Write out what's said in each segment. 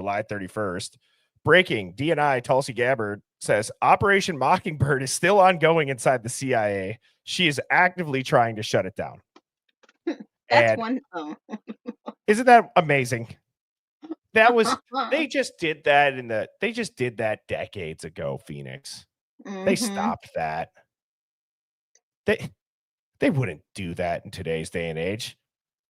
July 31st. Breaking, DNI Tulsi Gabbard says Operation Mockingbird is still ongoing inside the CIA. She is actively trying to shut it down. That's one. Oh. Isn't that amazing? That was they just did that decades ago, Phoenix. They stopped that. They wouldn't do that in today's day and age.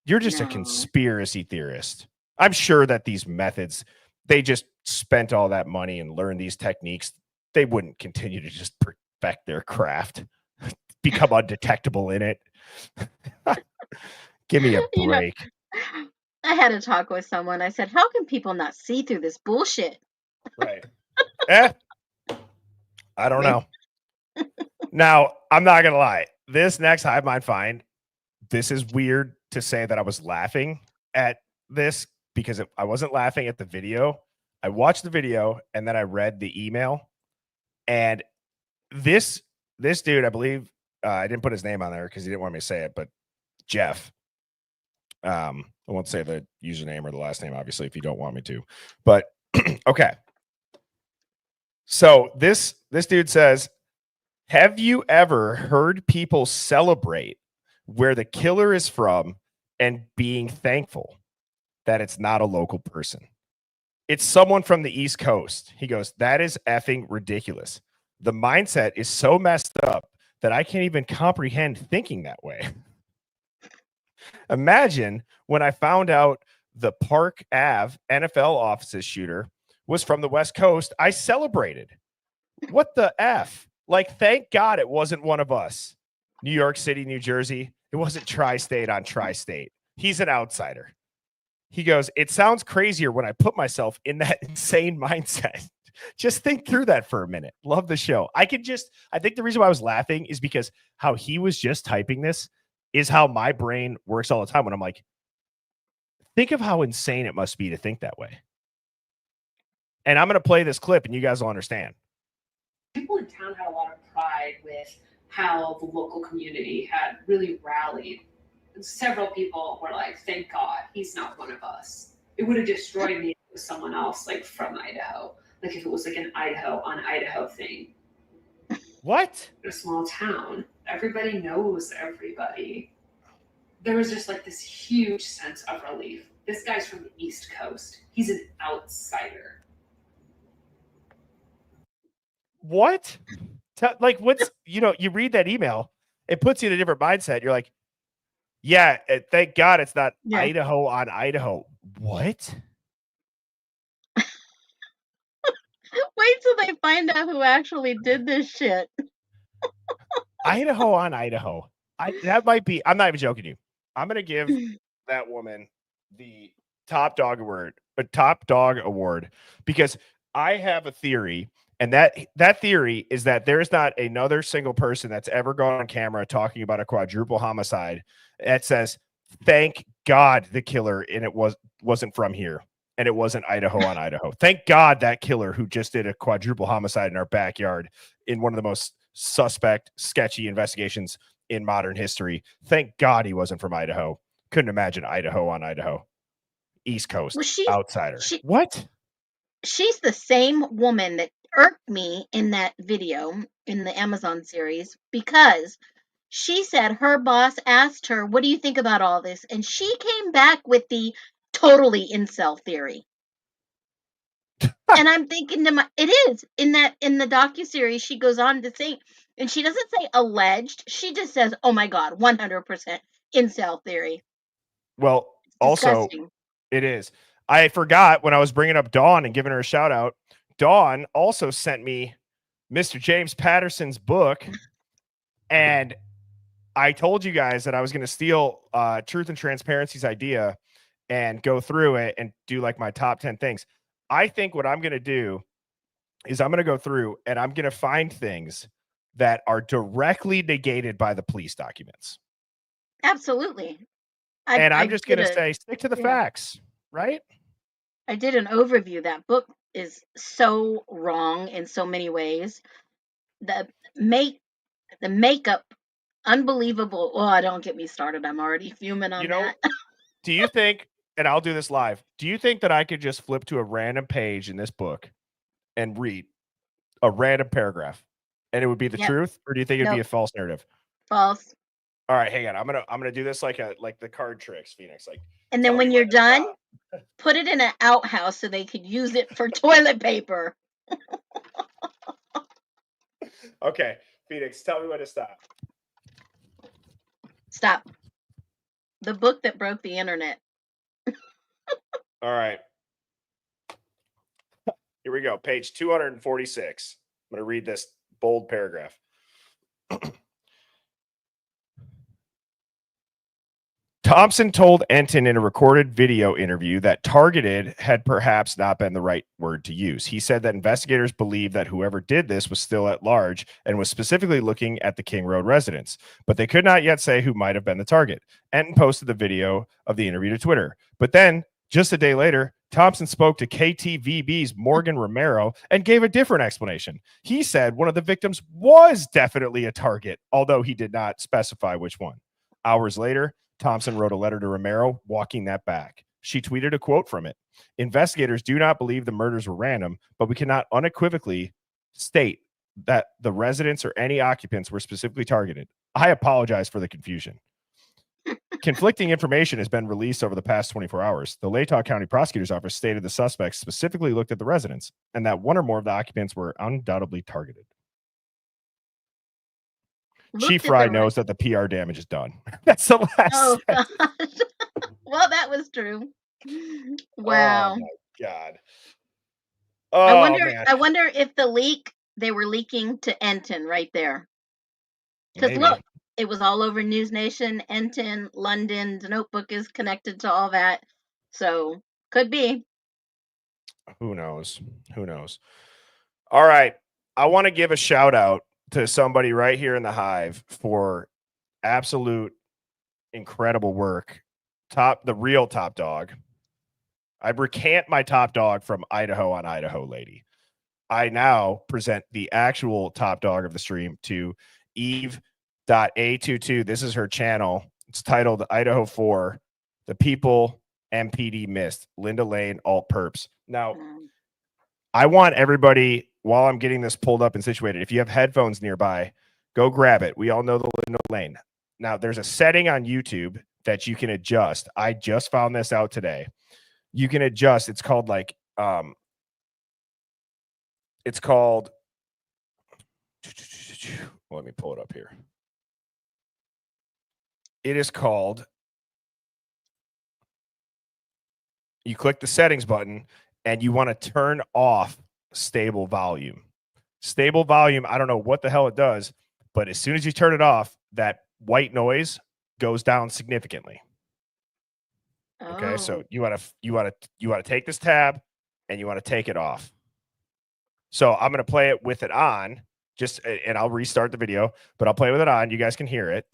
You're just a conspiracy theorist. I'm sure that these methods, they just spent all that money and learned these techniques. They wouldn't continue to just perfect their craft, become undetectable in it. Give me a break. I had a talk with someone. I said, how can people not see through this bullshit? Right. I don't know. Now, I'm not going to lie. This next Hive Mind find, this is weird to say that I was laughing at this because I wasn't laughing at the video. I watched the video and then I read the email. And this dude, I believe, I didn't put his name on there because he didn't want me to say it, but Jeff. I won't say the username or the last name, obviously, if you don't want me to. But okay. So this dude says, have you ever heard people celebrate where the killer is from and being thankful that it's not a local person? It's someone from the East Coast. He goes, that is effing ridiculous. The mindset is so messed up that I can't even comprehend thinking that way. Imagine when I found out the Park Ave NFL offices shooter was from the West Coast, I celebrated. What the F? Like, thank God it wasn't one of us. New York City, New Jersey. It wasn't tri-state on tri-state. He's an outsider. He goes, it sounds crazier when I put myself in that insane mindset. Just think through that for a minute. Love the show. I think the reason why I was laughing is because how he was just typing this is how my brain works all the time when I'm like, think of how insane it must be to think that way. And I'm going to play this clip and you guys will understand. People in town had a lot of pride with how the local community had really rallied. And several people were like, thank God he's not one of us. It would have destroyed me if it was someone else, like from Idaho. Like if it was like an Idaho on Idaho thing. What? In a small town, everybody knows everybody. There was just like this huge sense of relief. This guy's from the East Coast. He's an outsider. What? Like, what's, you read that email, it puts you in a different mindset. You're like, yeah, thank God it's not Idaho on Idaho. What? Wait till they find out who actually did this shit. Idaho on Idaho. That might be, I'm not even joking you. I'm going to give that woman the top dog award because I have a theory. And that theory is that there's not another single person that's ever gone on camera talking about a quadruple homicide that says, thank God the killer and it wasn't from here and it wasn't Idaho on Idaho. Thank God that killer who just did a quadruple homicide in our backyard in one of the most suspect, sketchy investigations in modern history. Thank God he wasn't from Idaho. Couldn't imagine Idaho on Idaho. East Coast, outsider. What? She's the same woman that irked me in that video in the Amazon series because she said her boss asked her, what do you think about all this? And she came back with the totally incel theory. And I'm thinking it is in the docuseries, she goes on to say, and she doesn't say alleged. She just says, oh my God, 100% incel theory. Well, also it is. I forgot when I was bringing up Dawn and giving her a shout out. Dawn also sent me Mr. James Patterson's book. And I told you guys that I was going to steal Truth and Transparency's idea and go through it and do like my top 10 things. I think what I'm going to do is I'm going to go through and I'm going to find things that are directly negated by the police documents. Absolutely. I'm just going to say, stick to the facts, right? I did an overview. That book is so wrong in so many ways. The makeup, unbelievable. Oh, don't get me started. I'm already fuming on that. Do you think and I'll do this live. Do you think that I could just flip to a random page in this book and read a random paragraph and it would be the truth, or do you think it'd be a false narrative? False. All right, hang on. I'm gonna do this like the card tricks, Phoenix. Like, and then when you're done, put it in an outhouse so they could use it for toilet paper. Okay, Phoenix, tell me when to stop. Stop. The book that broke the internet. All right. Here we go. Page 246. I'm going to read this bold paragraph. Thompson told Enton in a recorded video interview that targeted had perhaps not been the right word to use. He said that investigators believed that whoever did this was still at large and was specifically looking at the King Road residence, but they could not yet say who might have been the target. Enton posted the video of the interview to Twitter. But then, just a day later, Thompson spoke to KTVB's Morgan Romero and gave a different explanation. He said one of the victims was definitely a target, although he did not specify which one. Hours later, Thompson wrote a letter to Romero walking that back. She tweeted a quote from it. Investigators do not believe the murders were random, but we cannot unequivocally state that the residents or any occupants were specifically targeted. I apologize for the confusion. Conflicting information has been released over the past 24 hours. The Latah County Prosecutor's Office stated the suspects specifically looked at the residents and that one or more of the occupants were undoubtedly targeted. Chief Fry knows that the PR damage is done. That's the last. Oh, gosh. Well, that was true. Wow. Oh, my God. I wonder if they were leaking to Enton right there. Because look, it was all over News Nation, Enton, London. The Notebook is connected to all that. So, could be. Who knows? Who knows? All right. I want to give a shout out to somebody right here in the Hive for absolute incredible work. The real top dog. I recant my top dog from Idaho on Idaho Lady. I present the actual top dog of the stream to Eve.A22. This is her channel. It's titled Idaho 4, The People MPD Missed, Linda Lane, Alt Perps. Now, I want everybody, while I'm getting this pulled up and situated, if you have headphones nearby, go grab it. We all know the Linda Lane. Now, there's a setting on YouTube that you can adjust. I just found this out today. You can adjust. It's called let me pull it up here. It is called, you click the settings button and you want to turn off stable volume. Stable volume, I don't know what the hell it does, but as soon as you turn it off, that white noise goes down significantly. Okay, so you want to take this tab and you want to take it off. So I'm going to play it with it on, and I'll restart the video, but I'll play with it on. You guys can hear it.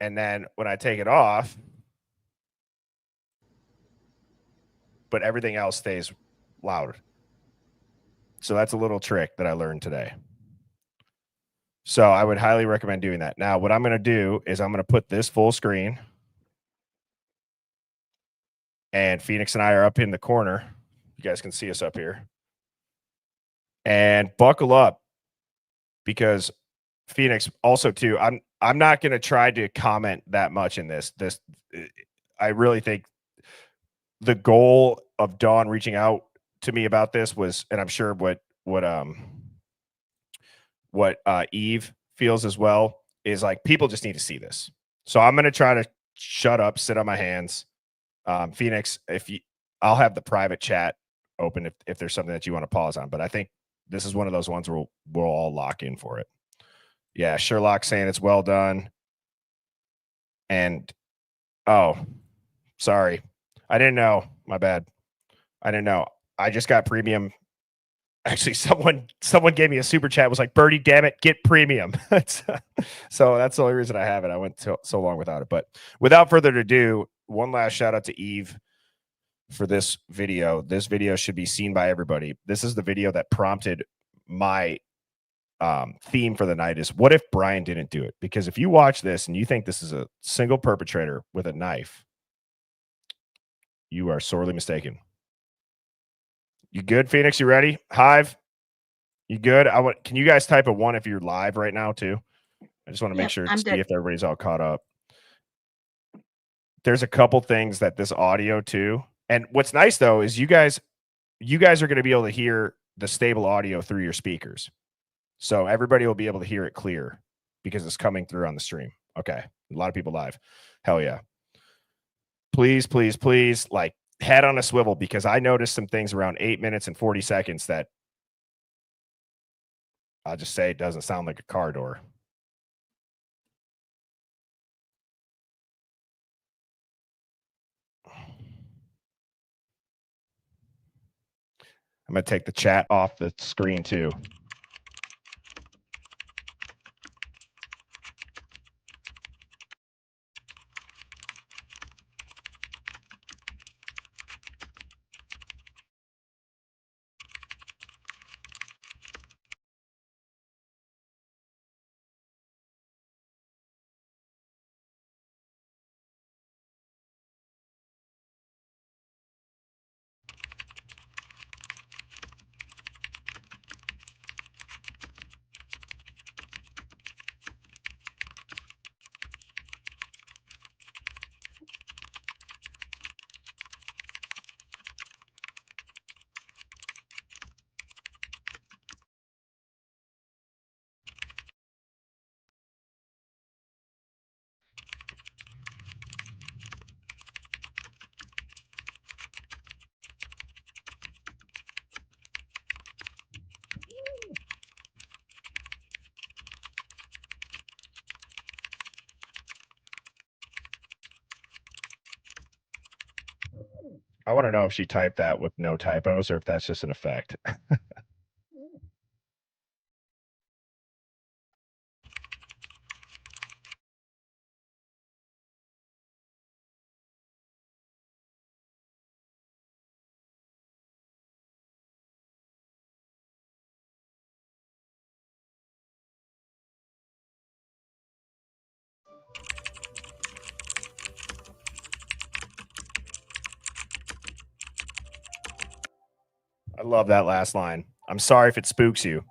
And then when I take it off, but everything else stays loud. So that's a little trick that I learned today. So I would highly recommend doing that. Now, what I'm going to do is I'm going to put this full screen. And Phoenix and I are up in the corner. You guys can see us up here. And buckle up, because Phoenix also too, I'm not going to try to comment that much in this. I really think the goal of Dawn reaching out to me about this was, and I'm sure what Eve feels as well, is like, people just need to see this. So I'm going to try to shut up, sit on my hands. Phoenix, I'll have the private chat open if there's something that you want to pause on, but I think this is one of those ones where we'll all lock in for it. Yeah, Sherlock saying it's well done. And sorry, I didn't know. My bad. I didn't know. I just got premium. Actually, someone gave me a super chat, was like, Birdie, damn it, get premium. So that's the only reason I have it. I went so long without it. But without further ado, one last shout out to Eve for this video. This video should be seen by everybody. This is the video that prompted my theme for the night is what if Brian didn't do it? Because if you watch this and you think this is a single perpetrator with a knife, you are sorely mistaken. You good, Phoenix? You ready? Hive, you good? Can you guys type a 1 if you're live right now too? I just want to make sure to I'm see good. if everybody's all caught up. There's a couple things that this audio too. And what's nice though is you guys are going to be able to hear the stable audio through your speakers. So everybody will be able to hear it clear because it's coming through on the stream. Okay. A lot of people live. Hell yeah. Please, please, please, like head on a swivel because I noticed some things around 8 minutes and 40 seconds that I'll just say it doesn't sound like a car door. I'm going to take the chat off the screen too. I want to know if she typed that with no typos or if that's just an effect. I love that last line. I'm sorry if it spooks you.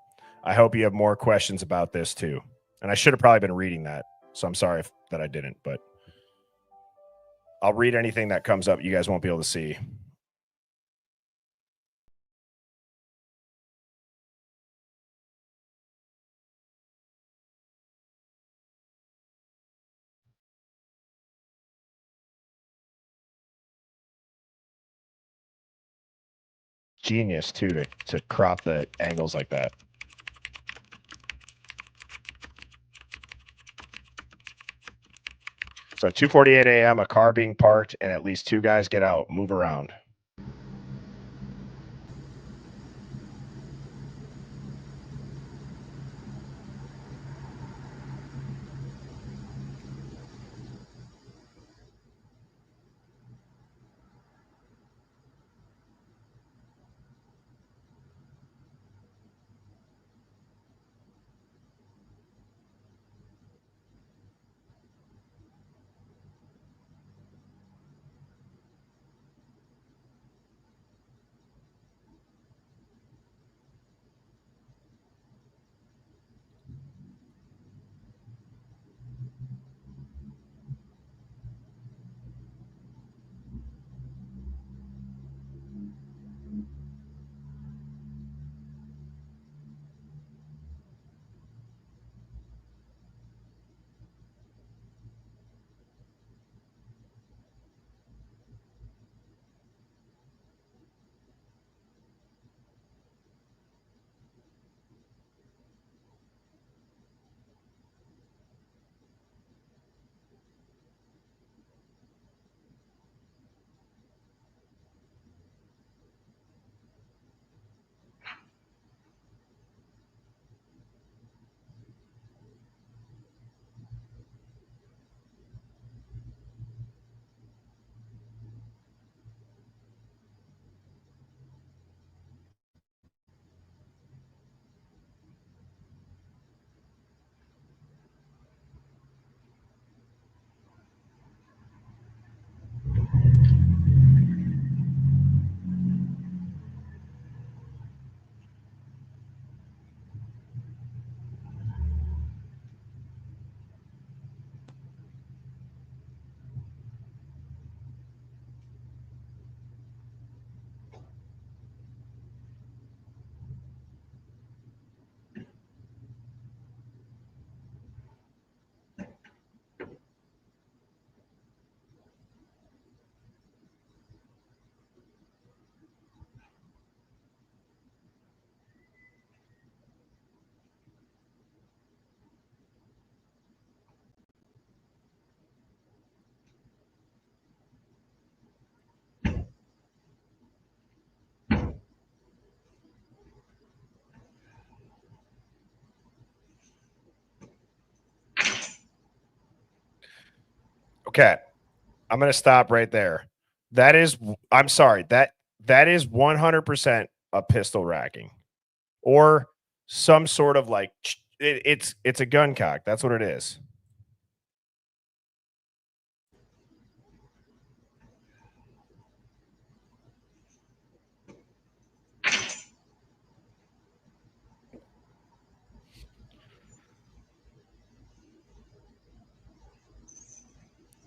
I hope you have more questions about this too. And I should have probably been reading that. So I'm sorry that I didn't, but I'll read anything that comes up you guys won't be able to see. Genius too to crop the angles like that. So 2:48 a.m. a car being parked and at least 2 guys get out, move around. Okay. I'm going to stop right there. That is, I'm sorry, that is 100% a pistol racking or some sort of like, it's a gun cock. That's what it is.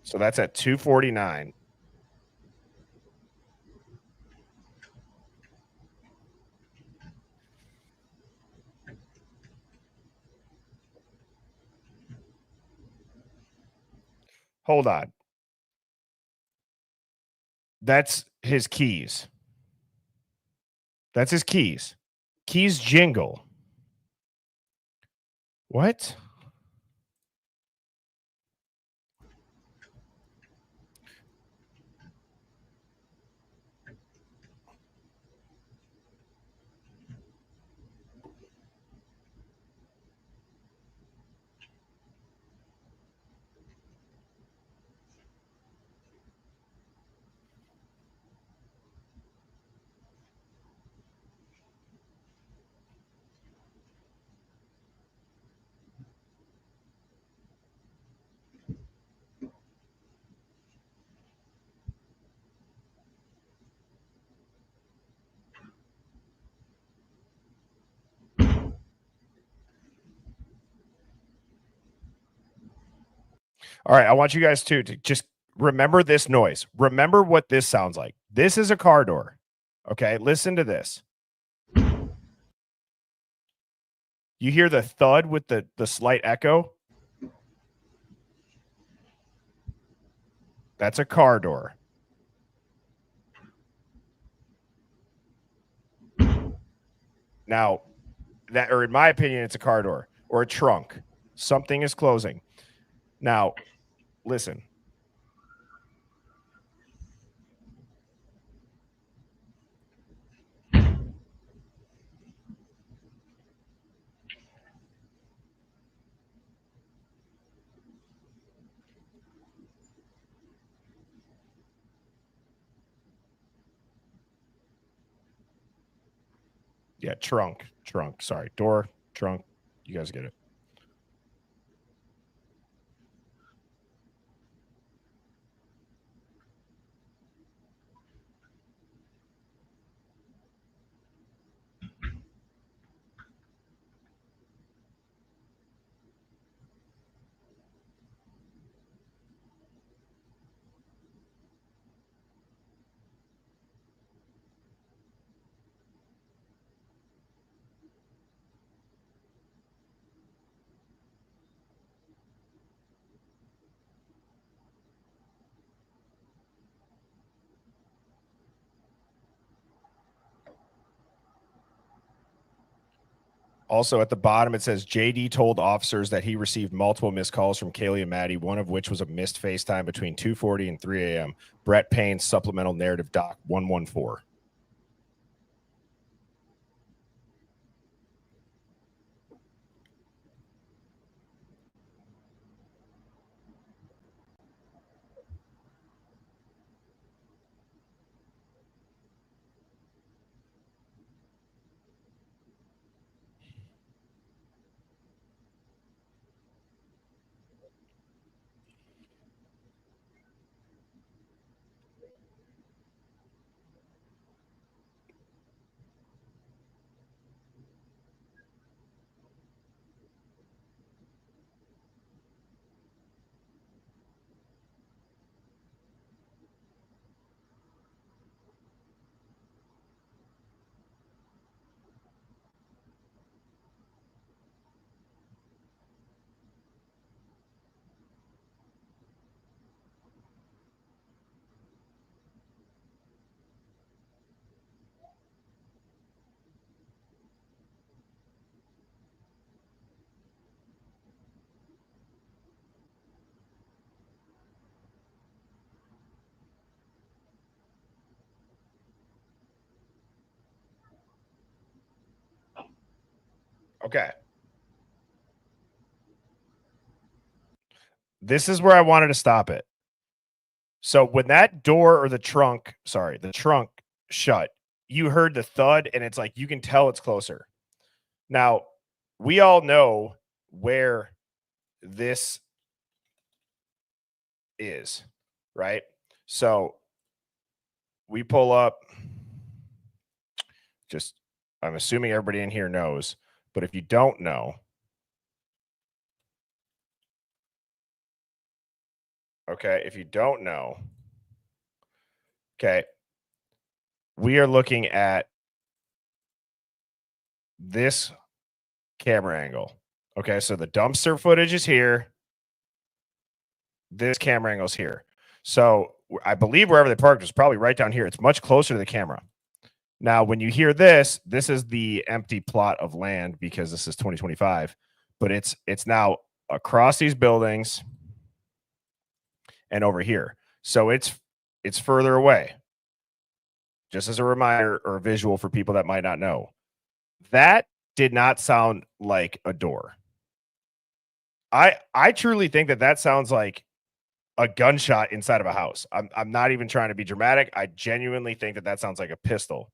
So that's at 249. Hold on. That's his keys. That's his keys. Keys jingle. What? All right, I want you guys to just remember this noise. Remember what this sounds like. This is a car door. Okay, listen to this. You hear the thud with the slight echo? That's a car door. Now, that, or in my opinion, it's a car door or a trunk. Something is closing. Now, listen. Yeah, trunk. Sorry, door, trunk. You guys get it. Also, at the bottom, it says JD told officers that he received multiple missed calls from Kaylee and Maddie, one of which was a missed FaceTime between 2:40 and 3 a.m. Brett Payne's supplemental narrative doc 114. Okay. This is where I wanted to stop it. So when that door or the trunk shut, you heard the thud, and it's like you can tell it's closer. Now, we all know where this is, right? So we pull up, just I'm assuming everybody in here knows, but if you don't know, okay, if you don't know, okay, we are looking at this camera angle. Okay, so the dumpster footage is here. This camera angle's here. So I believe wherever they parked is probably right down here. It's much closer to the camera. Now, when you hear this, this is the empty plot of land because this is 2025, but it's now across these buildings and over here. So it's further away. Just as a reminder or a visual for people that might not know. That did not sound like a door. I truly think that sounds like a gunshot inside of a house. I'm not even trying to be dramatic. I genuinely think that sounds like a pistol.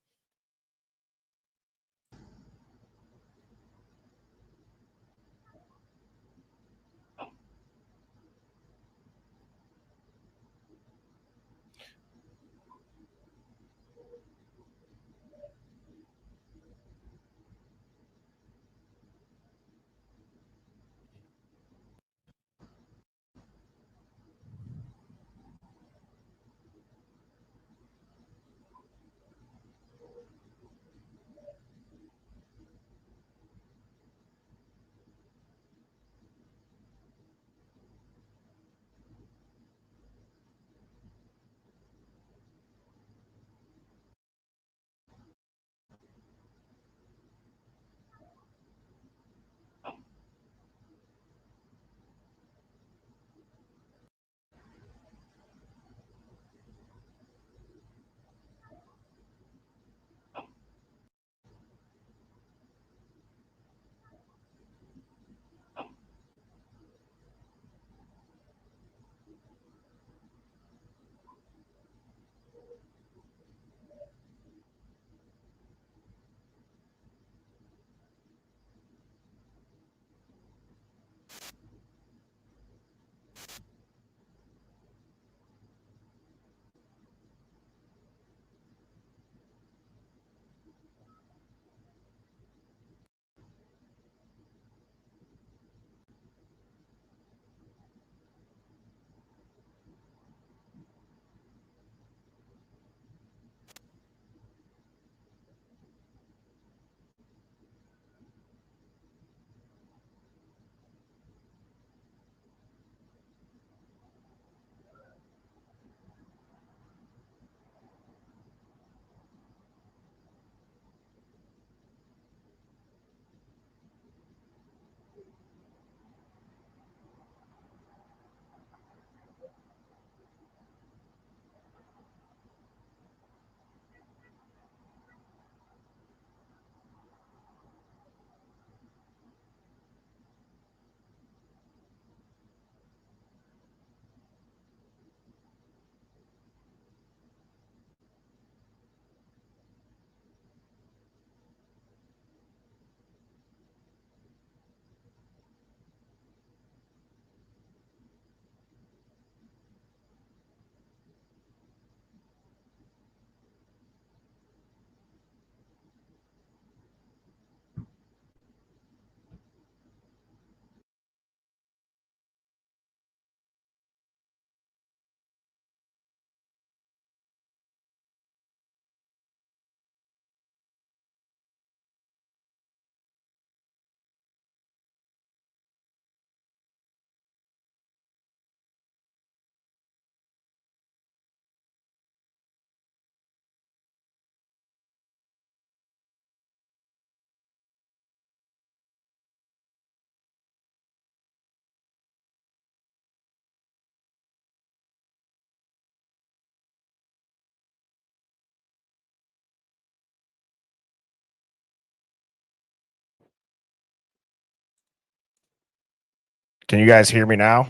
Can you guys hear me now?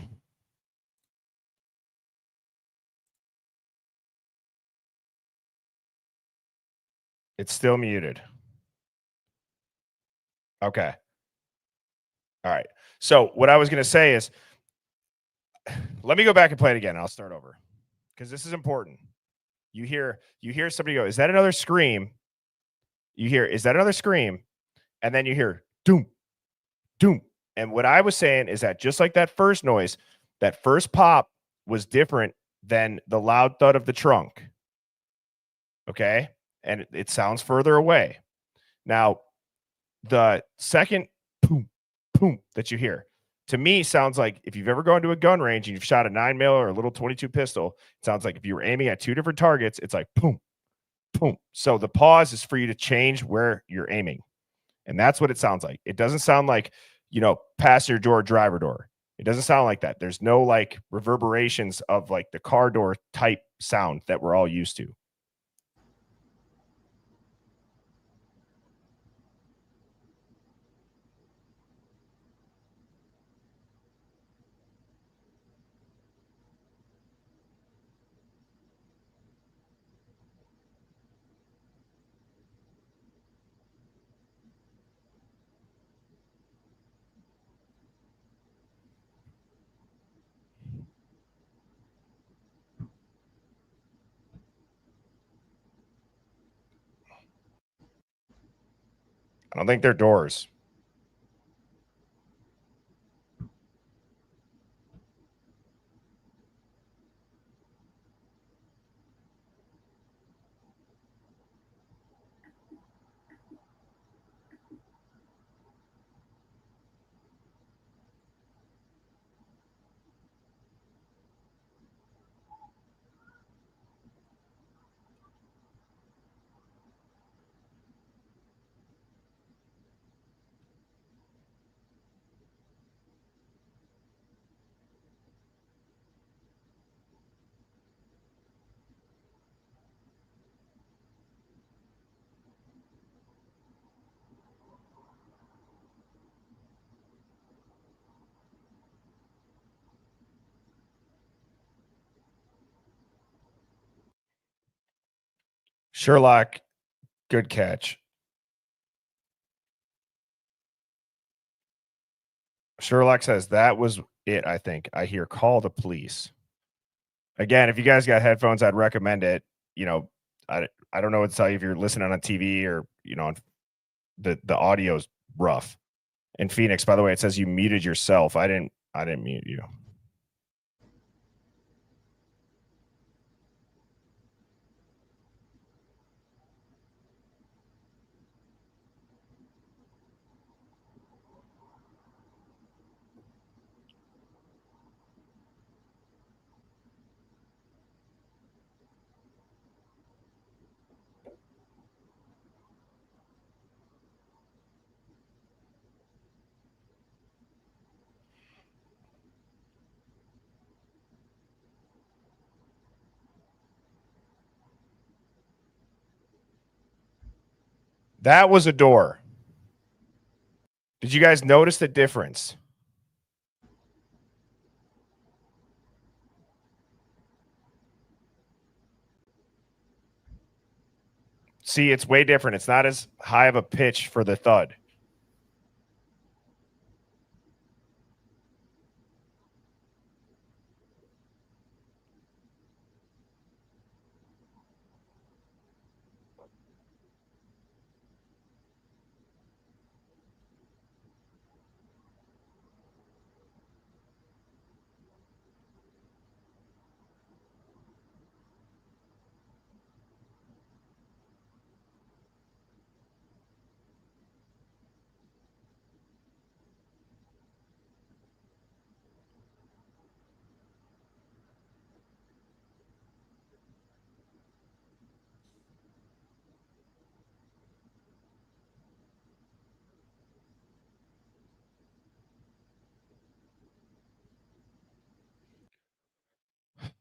It's still muted. Okay. All right. So what I was going to say is, let me go back and play it again. I'll start over because this is important. You hear somebody go, "Is that another scream?" You hear, "Is that another scream?" And then you hear, "Doom, doom." And what I was saying is that just like that first noise, that first pop was different than the loud thud of the trunk. Okay? And it sounds further away. Now, the second boom, boom that you hear, to me, sounds like if you've ever gone to a gun range and you've shot a 9mm or a little 22 pistol, it sounds like if you were aiming at two different targets, it's like boom, boom. So the pause is for you to change where you're aiming. And that's what it sounds like. It doesn't sound like, passenger door, driver door. It doesn't sound like that. There's no like reverberations of like the car door type sound that we're all used to. I don't think they're doors. Sherlock, good catch. Sherlock says that was it, I think. I hear call the police. Again, if you guys got headphones, I'd recommend it. I don't know what to tell you if you're listening on TV or, on the audio's rough. In Phoenix, by the way, it says you muted yourself. I didn't mute you. That was a door. Did you guys notice the difference? See, it's way different. It's not as high of a pitch for the thud.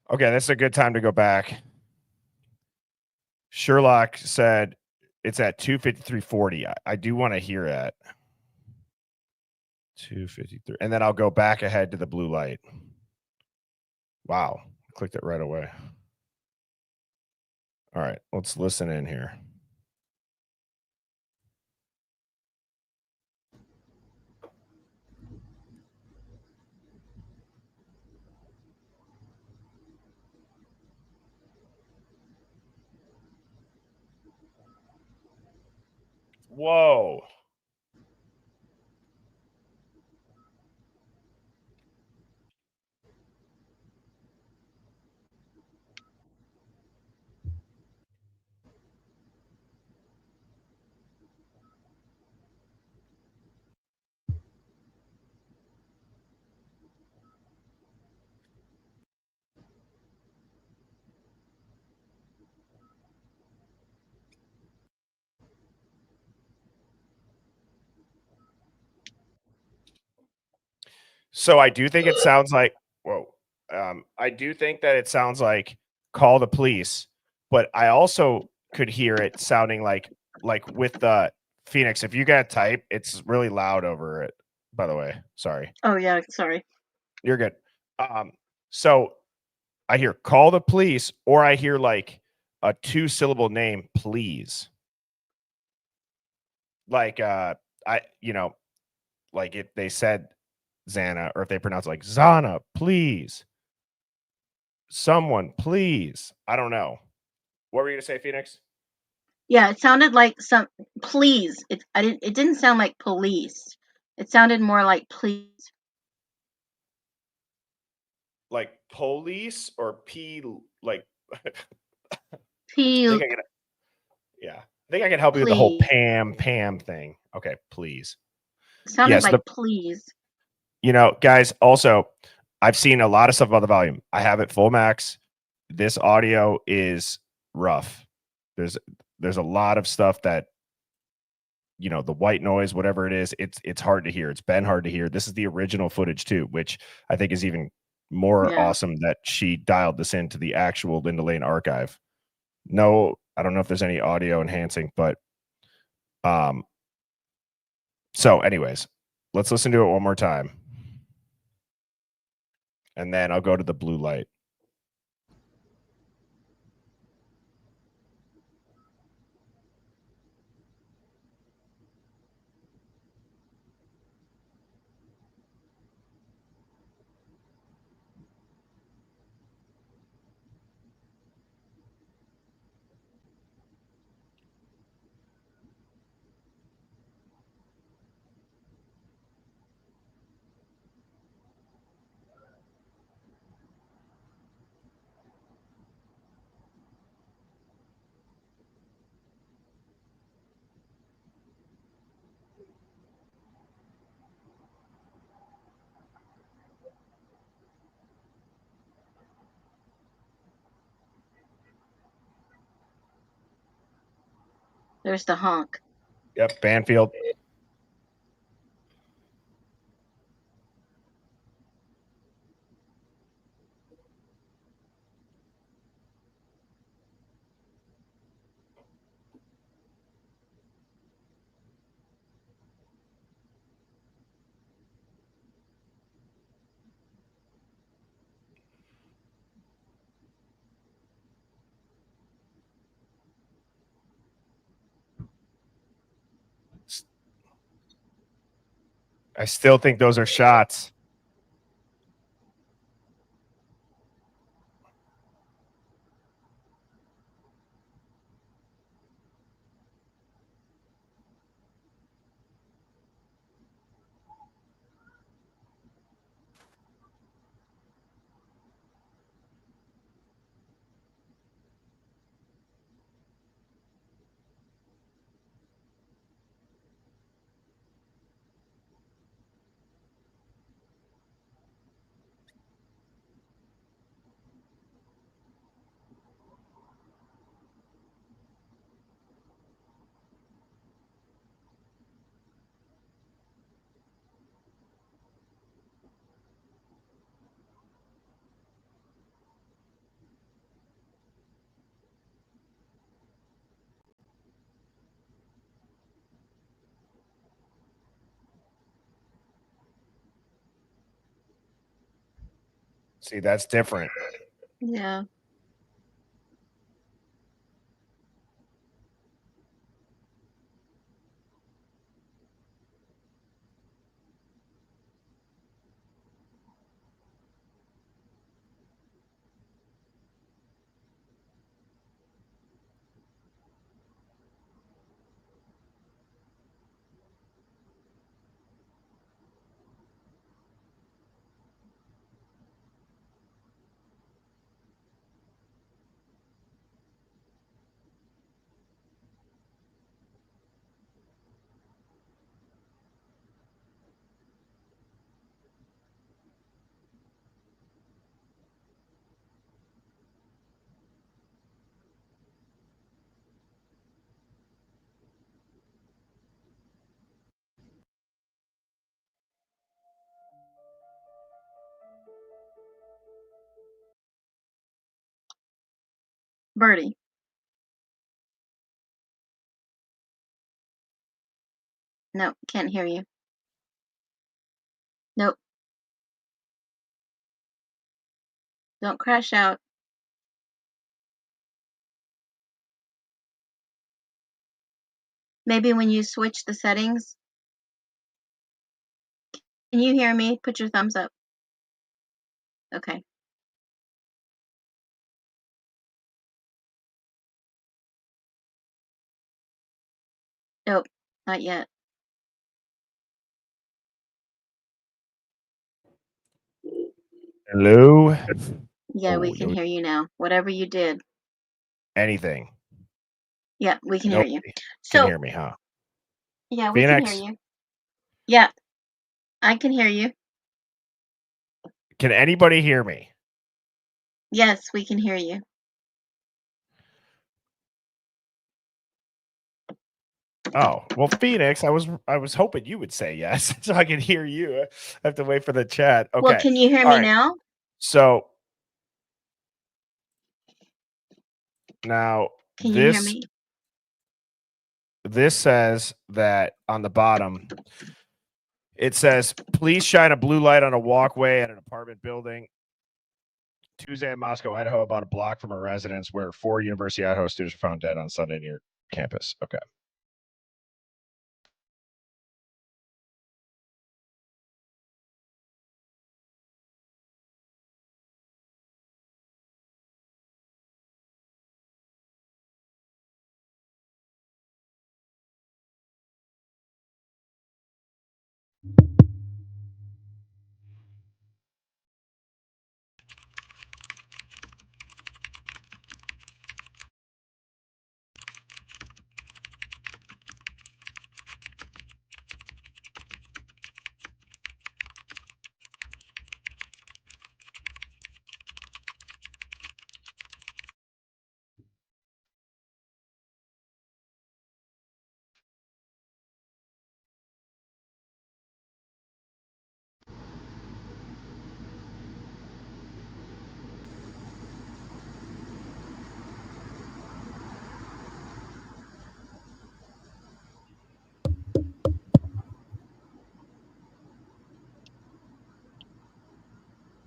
Okay, that's a good time to go back. Sherlock said it's at 2:53:40. I do want to hear that. 2:53. And then I'll go back ahead to the blue light. Wow. Clicked it right away. All right, let's listen in here. Whoa. So I do think it sounds like whoa. I do think that it sounds like call the police, but I also could hear it sounding like with the Phoenix. If you got type, it's really loud over it. By the way, sorry, Oh yeah, sorry. you're good. So I hear call the police, or I hear like a 2-syllable name, please. Like I like if they said Xana, or if they pronounce it like Zana, please. Someone, please. I don't know. What were you gonna say, Phoenix? Yeah, it sounded like some please. It didn't sound like police. It sounded more like please. Like police or P? Like, I P think I can. Yeah, I think I can help you with the whole please. Pam thing. Okay, please. It sounded Yes, like please. guys. Also, I've seen a lot of stuff about the volume. I have it full max. This audio is rough. There's there's a lot of stuff that the white noise, whatever it is, it's hard to hear. It's been hard to hear. This is the original footage too, which I think is even more Yeah. awesome that she dialed this into the actual Linda Lane archive. No, I don't know if there's any audio enhancing, but um so anyways, let's listen to it one more time. And then I'll go to the blue light. There's the honk. Yep, Banfield. I still think those are shots. See, that's different. Yeah. Birdie. No, can't hear you. Nope. Don't crash out. Maybe when you switch the settings. Can you hear me? Put your thumbs up. Okay. Nope, not yet. Hello? Yeah, Oh, we can no, hear you now. Whatever you did. anything. Yeah, we can hear you. Nobody can So, hear me, huh? yeah, we can hear Phoenix, you. Yeah, I can hear you. can anybody hear me? Yes, we can hear you. Oh, well, Phoenix, I was hoping you would say yes so I could hear you. I have to wait for the chat. Well, Okay. can you hear All me right. now? So now Can you hear me? this says that on the bottom, it says, please shine a blue light on a walkway at an apartment building. Tuesday in Moscow, Idaho, about a block from a residence where 4 University of Idaho students were found dead on Sunday near campus. Okay.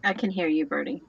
I can hear you, Birdie.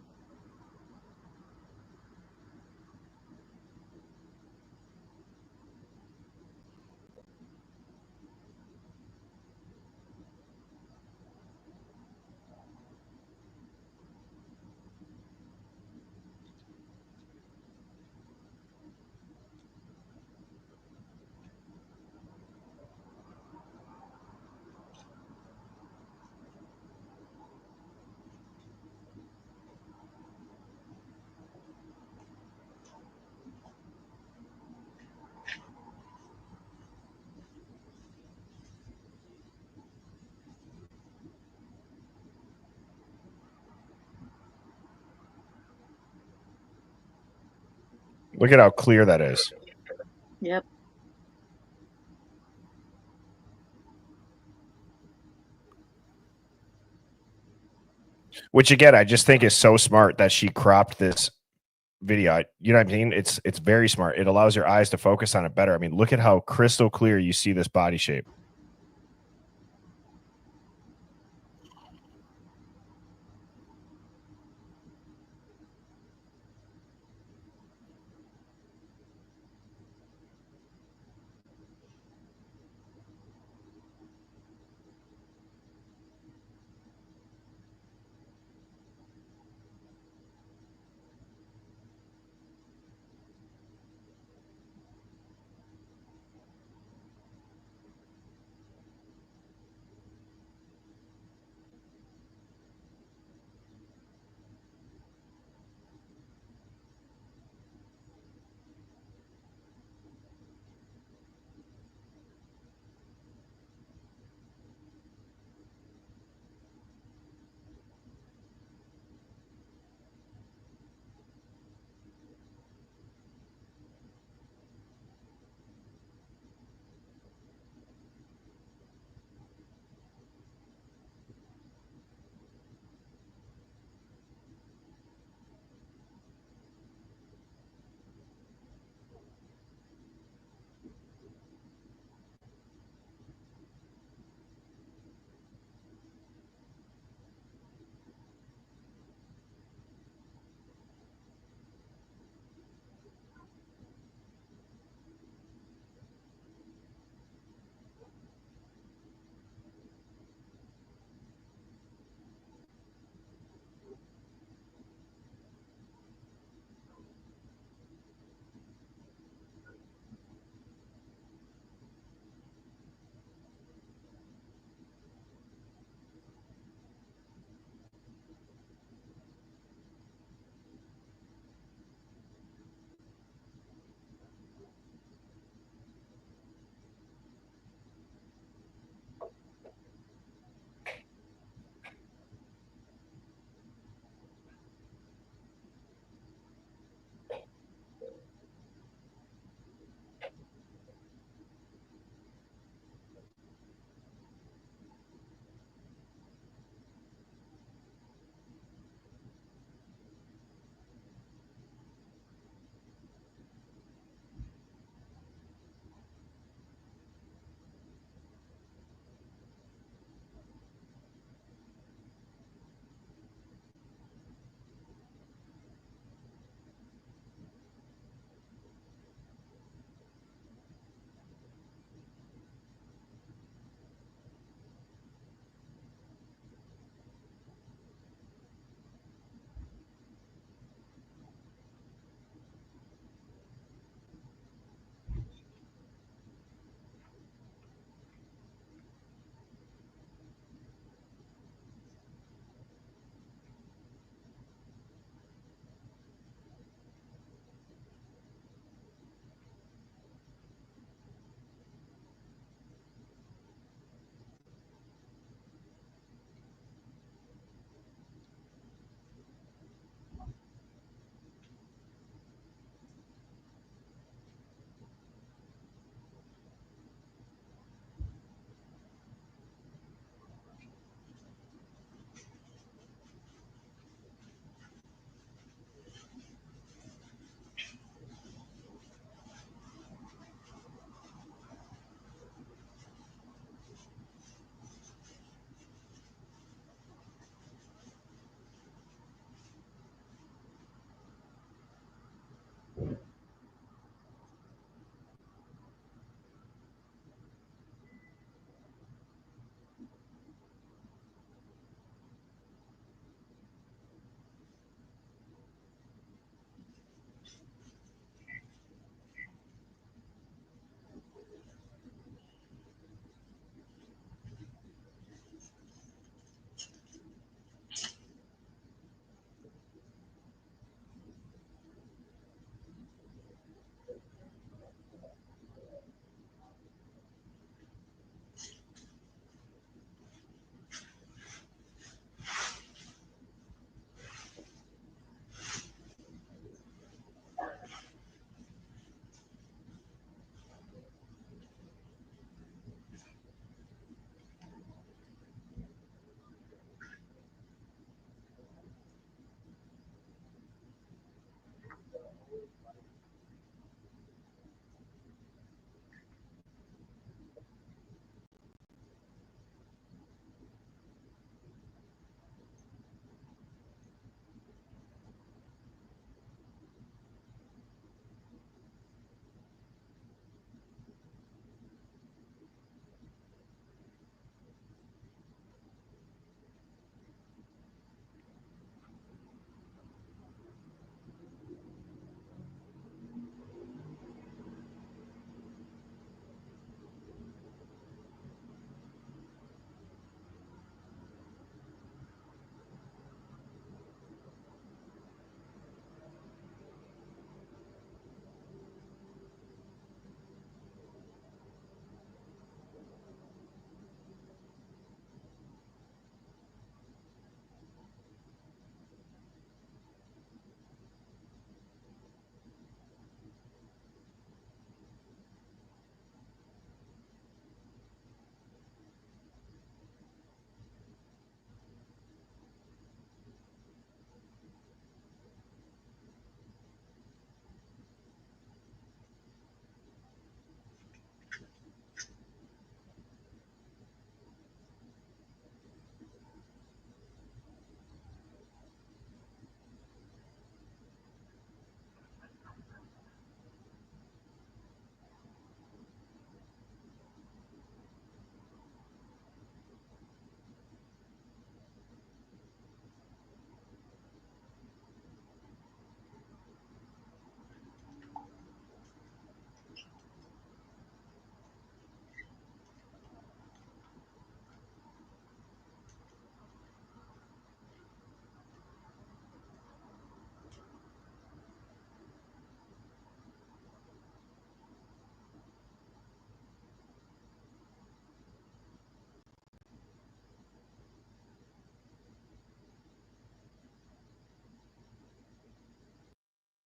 Look at how clear that is. Yep. Which again, I just think is so smart that she cropped this video. You know what I mean? It's very smart. It allows your eyes to focus on it better. I mean, look at how crystal clear you see this body shape.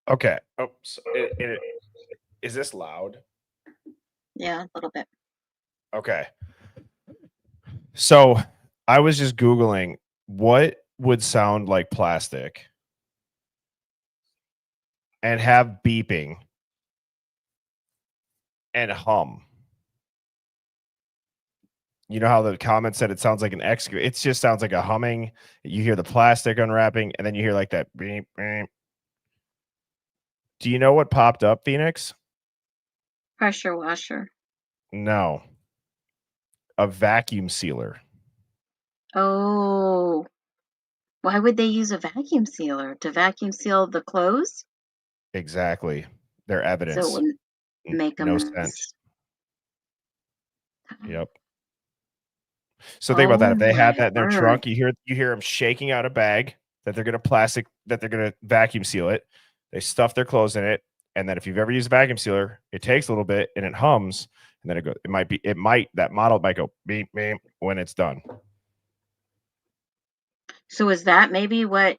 Okay. Oh, so is this loud? Yeah, a little bit. Okay. So I was just Googling what would sound like plastic and have beeping and hum. You know how the comment said it sounds like an excavator? It just sounds like a humming. You hear the plastic unwrapping, and then you hear like that beep, beep. Do you know what popped up, Phoenix? Pressure washer. No, a vacuum sealer. Oh, why would they use a vacuum sealer to vacuum seal the clothes? Exactly. Their So it evidence. wouldn't make No them. scent. Yep. So think about that. Oh If they had my that in their word. trunk, you hear them shaking out a bag that they're gonna vacuum seal it. They stuff their clothes in it, and then if you've ever used a vacuum sealer, it takes a little bit and it hums, and then that model might go beep beep when it's done. So is that maybe what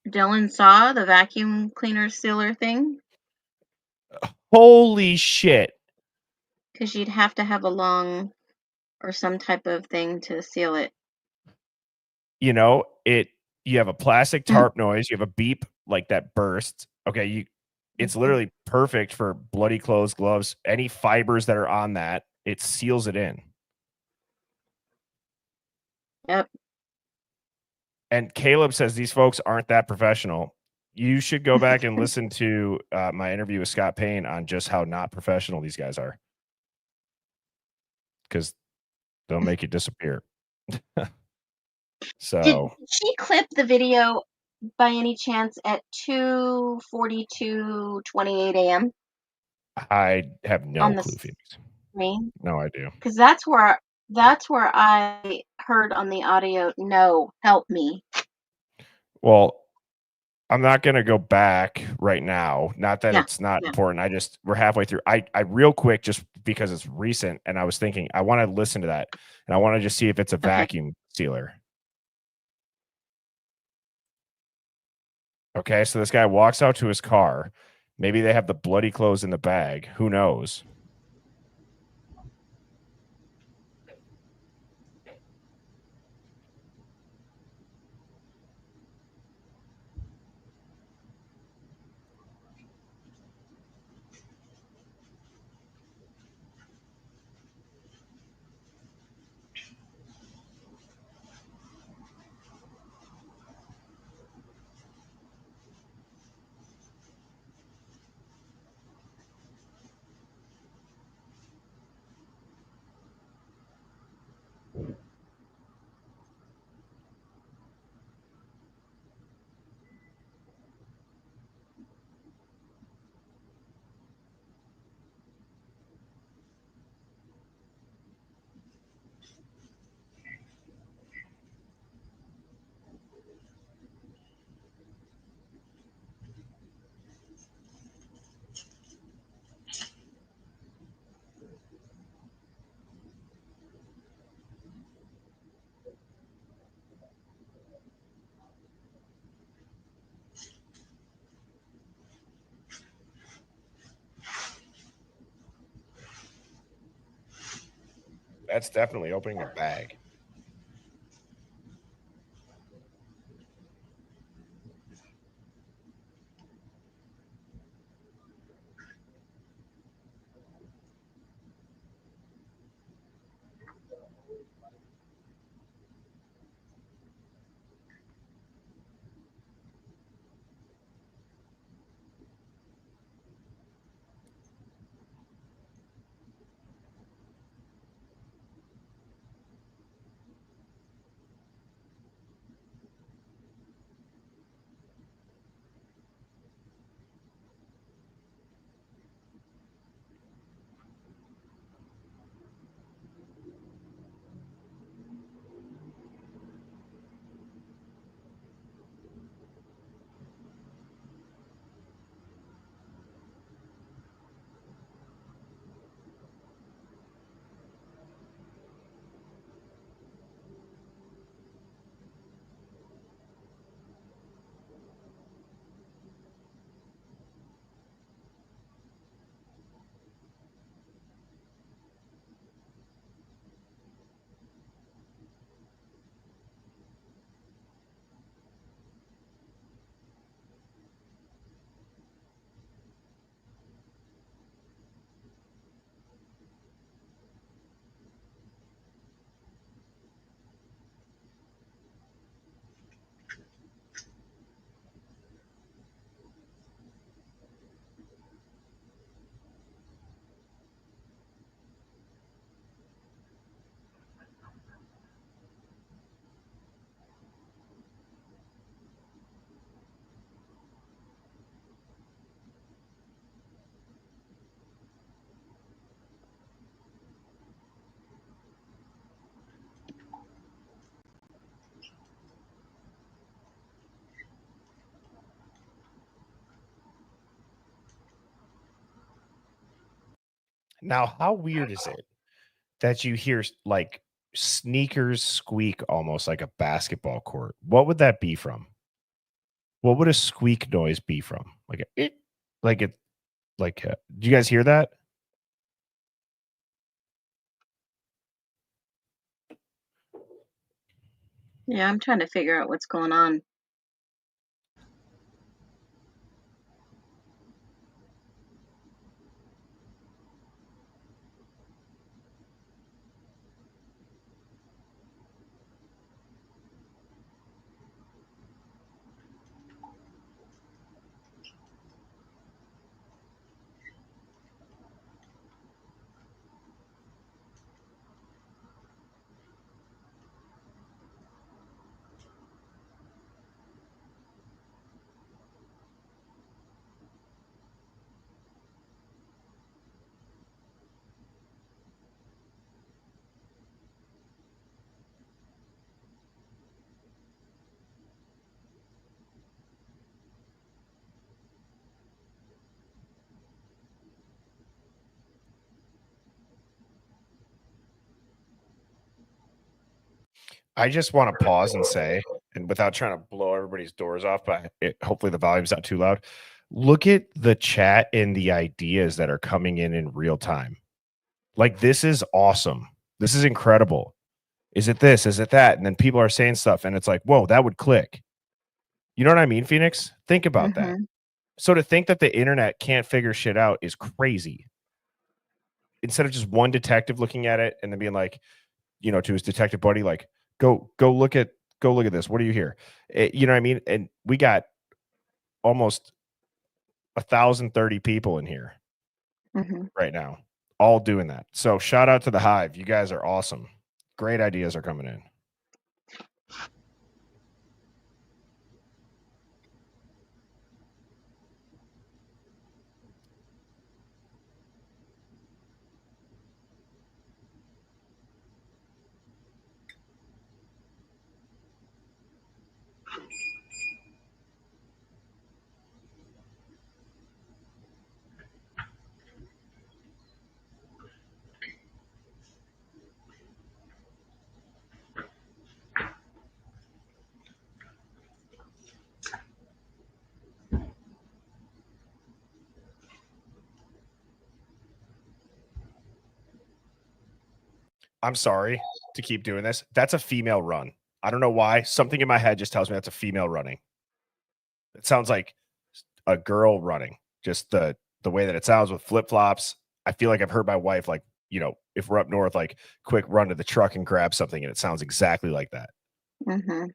Dylan saw, the vacuum cleaner sealer thing? Holy shit! Because you'd have to have a long or some type of thing to seal it. You know it. You have a plastic Mm, tarp noise. You have a beep like that burst. Okay, it's mhm. literally perfect for bloody clothes, gloves, any fibers that are on that. It seals it in. Yep. And Caleb says these folks aren't that professional. You should go back and listen to my interview with Scott Payne on just how not professional these guys are, because they'll make you disappear. Did So she clip the video by any chance at 2:42:28 a.m. I have no on the clue, Phoenix. screen? No idea. Because that's where I heard on the audio, "No, help me." Well, I'm not gonna go back right now. Not that Yeah, it's not yeah. important. We're halfway through. I real quick, just because it's recent, and I was thinking I want to listen to that, and I want to just see if it's a Okay. vacuum sealer. Okay, so this guy walks out to his car. Maybe they have the bloody clothes in the bag. Who knows? That's definitely opening a bag. Now, how weird is it that you hear like sneakers squeak almost like a basketball court? What would that be from? What would a squeak noise be from? Like a, "Eh," like it, like. Do you guys hear that? Yeah, I'm trying to figure out what's going on. I just want to pause and say, and without trying to blow everybody's doors off, but hopefully the volume's not too loud. Look at the chat and the ideas that are coming in real time. Like, this is awesome. This is incredible. Is it this? Is it that? And then people are saying stuff, and it's like, whoa, that would click. You know what I mean, Phoenix? Think about that. Mm-hmm. So to think that the internet can't figure shit out is crazy. Instead of just one detective looking at it and then being like, to his detective buddy, like, go look at this. What do you hear? You know what I mean? And we got almost 1,030 people in here Mm-hmm. right now, all doing that. So shout out to the Hive. You guys are awesome. Great ideas are coming in. I'm sorry to keep doing this. That's a female run. I don't know why. Something in my head just tells me that's a female running. It sounds like a girl running. Just the way that it sounds with flip flops. I feel like I've heard my wife like, if we're up north, like quick run to the truck and grab something, and it sounds exactly like that. Mm-hmm.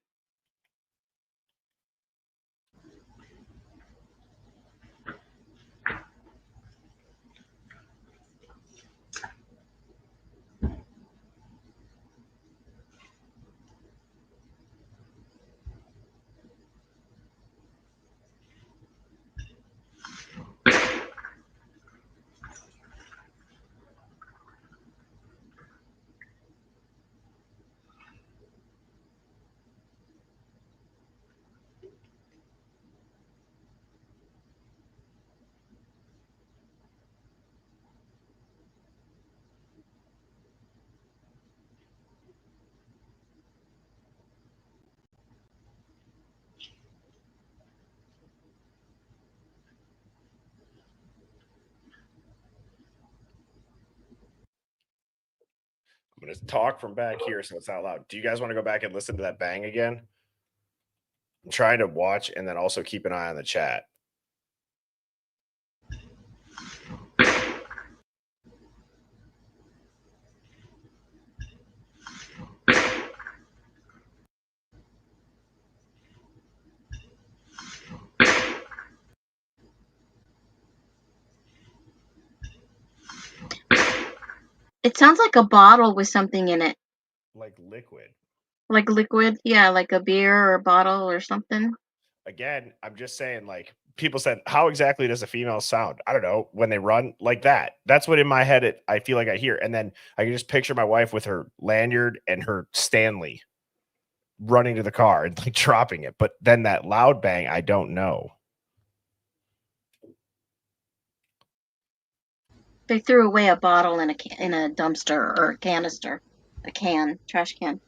I'm going to talk from back here so it's not loud. Do you guys want to go back and listen to that bang again? I'm trying to watch and then also keep an eye on the chat. It sounds like a bottle with something in it, Like liquid. like liquid. Yeah, like a beer or a bottle or something. Again, I'm just saying, like, people said, how exactly does a female sound? I don't know, when they run like that. That's what in my head I feel like I hear. And then I can just picture my wife with her lanyard and her Stanley running to the car and like dropping it. But then that loud bang, I don't know. They threw away a bottle in a dumpster or a canister, a can, trash can.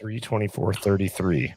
$324.33.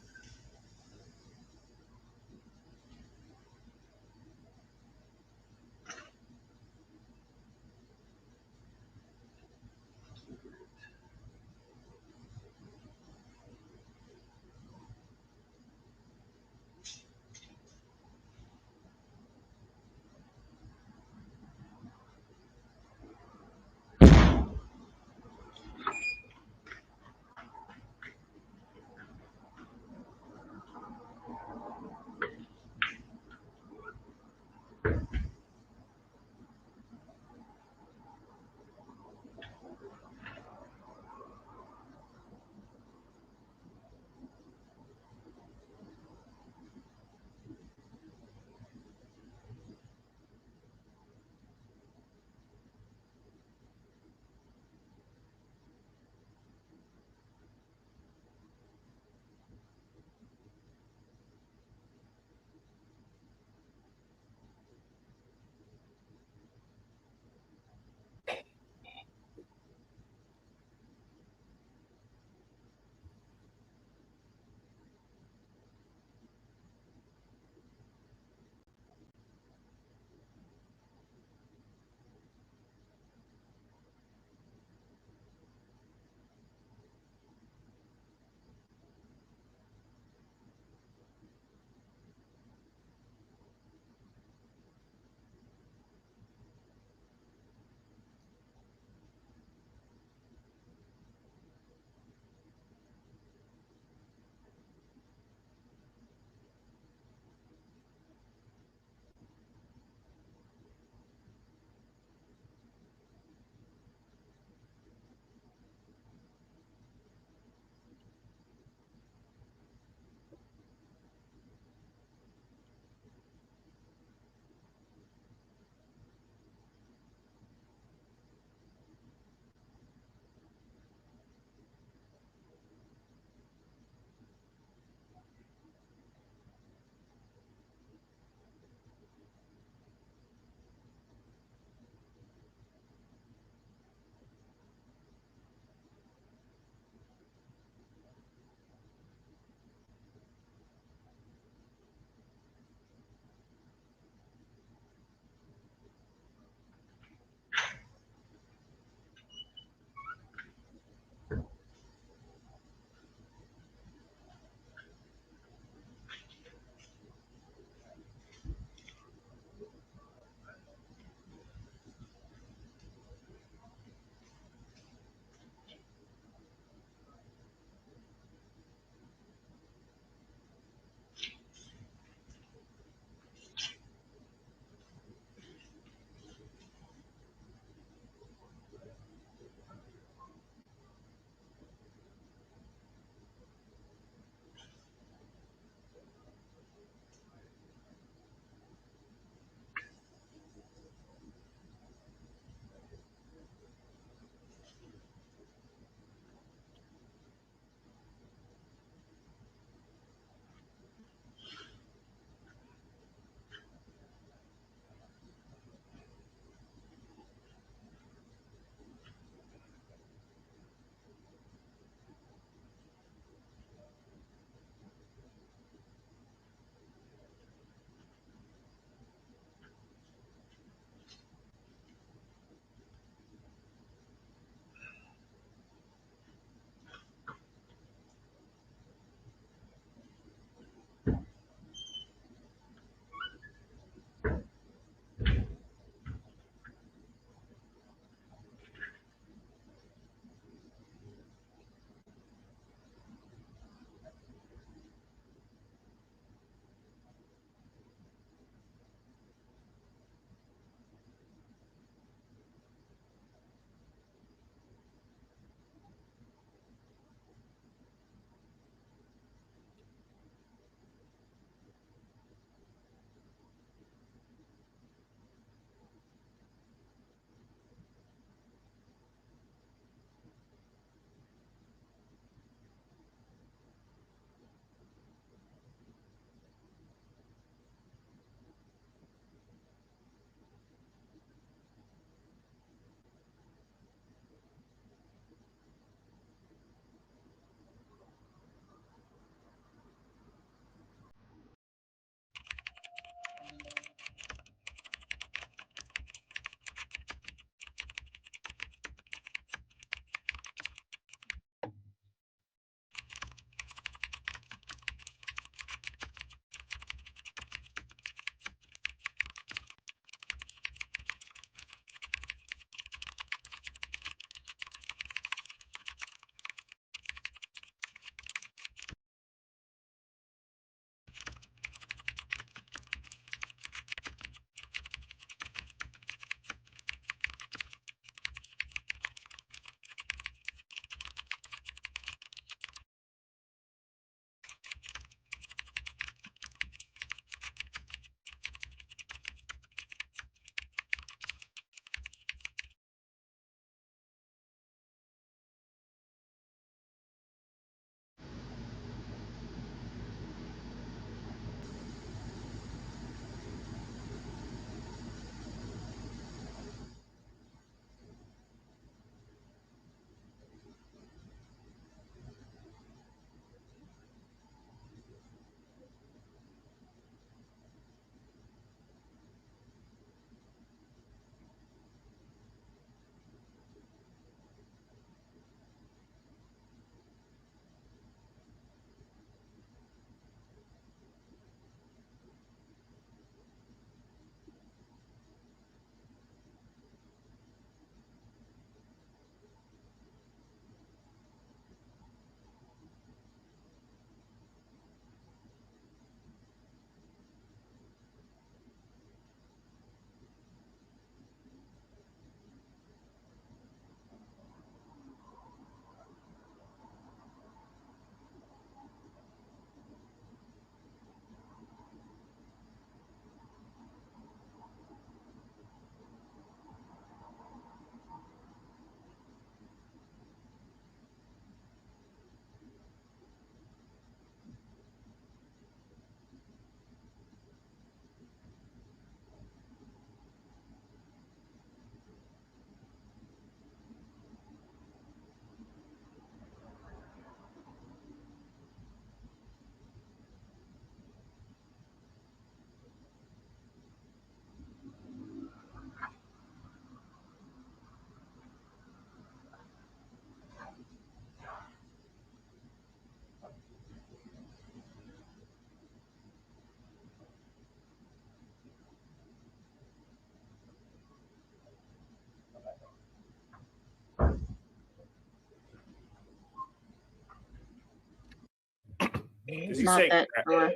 Does he Not say? that door.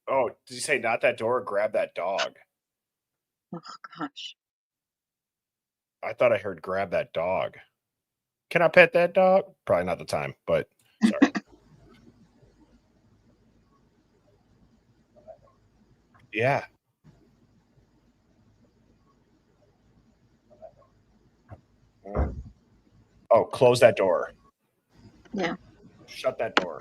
Oh, does he say not that door? Or grab that dog. Oh gosh. I thought I heard grab that dog. Can I pet that dog? Probably not the time, but sorry. Yeah. Oh, close that door. Yeah. Shut that door.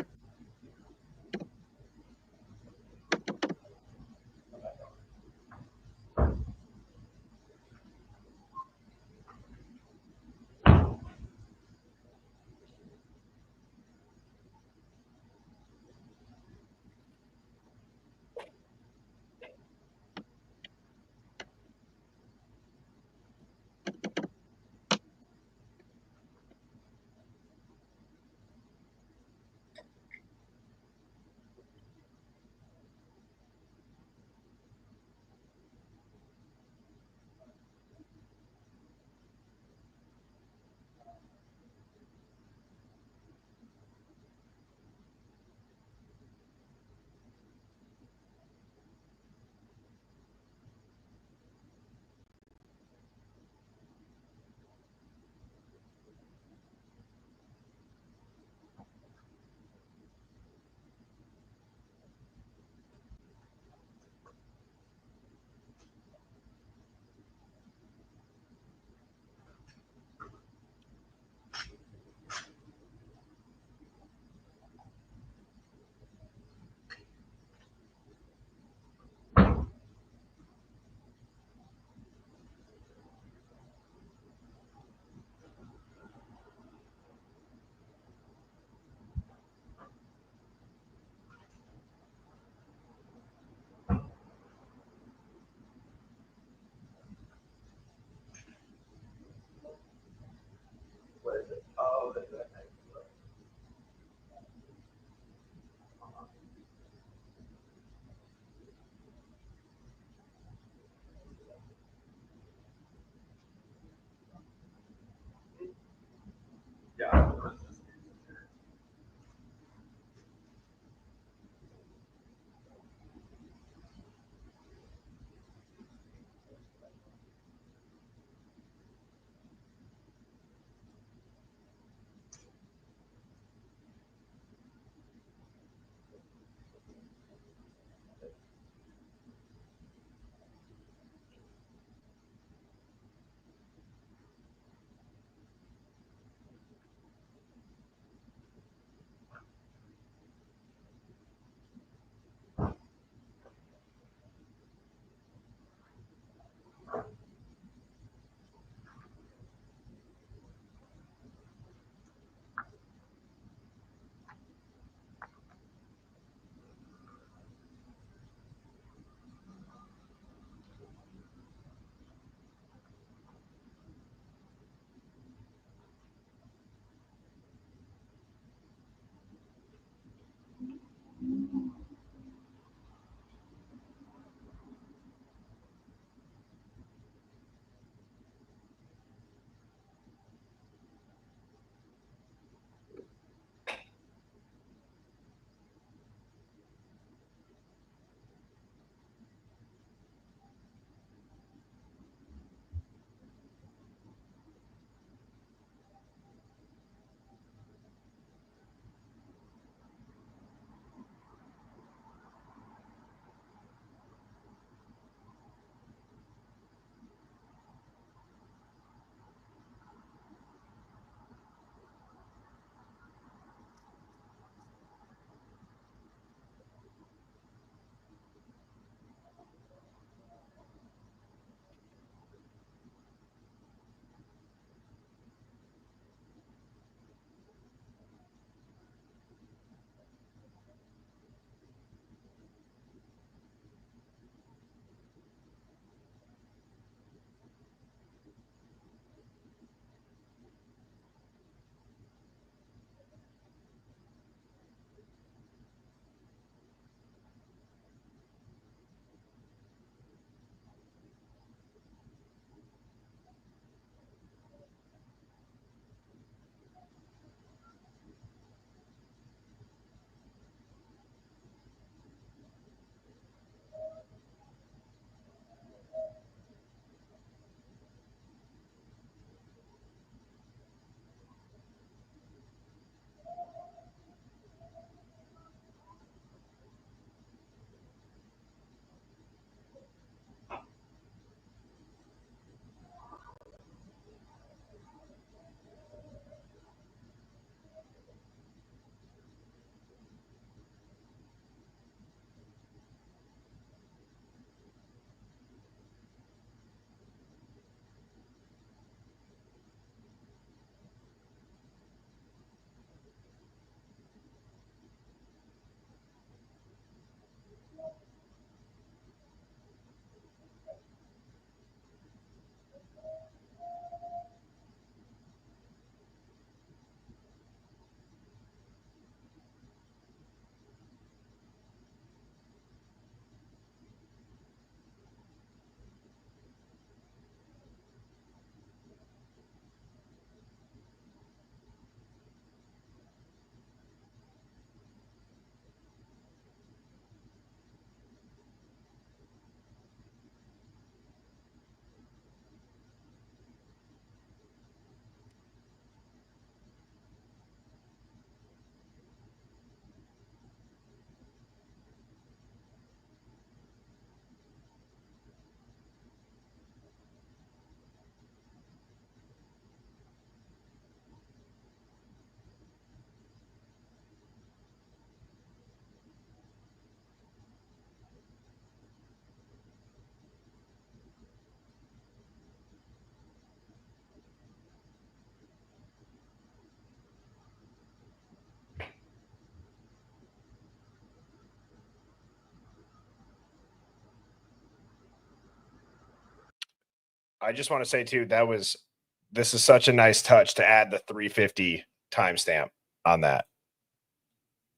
I just want to say too, this is such a nice touch to add the 350 timestamp on that.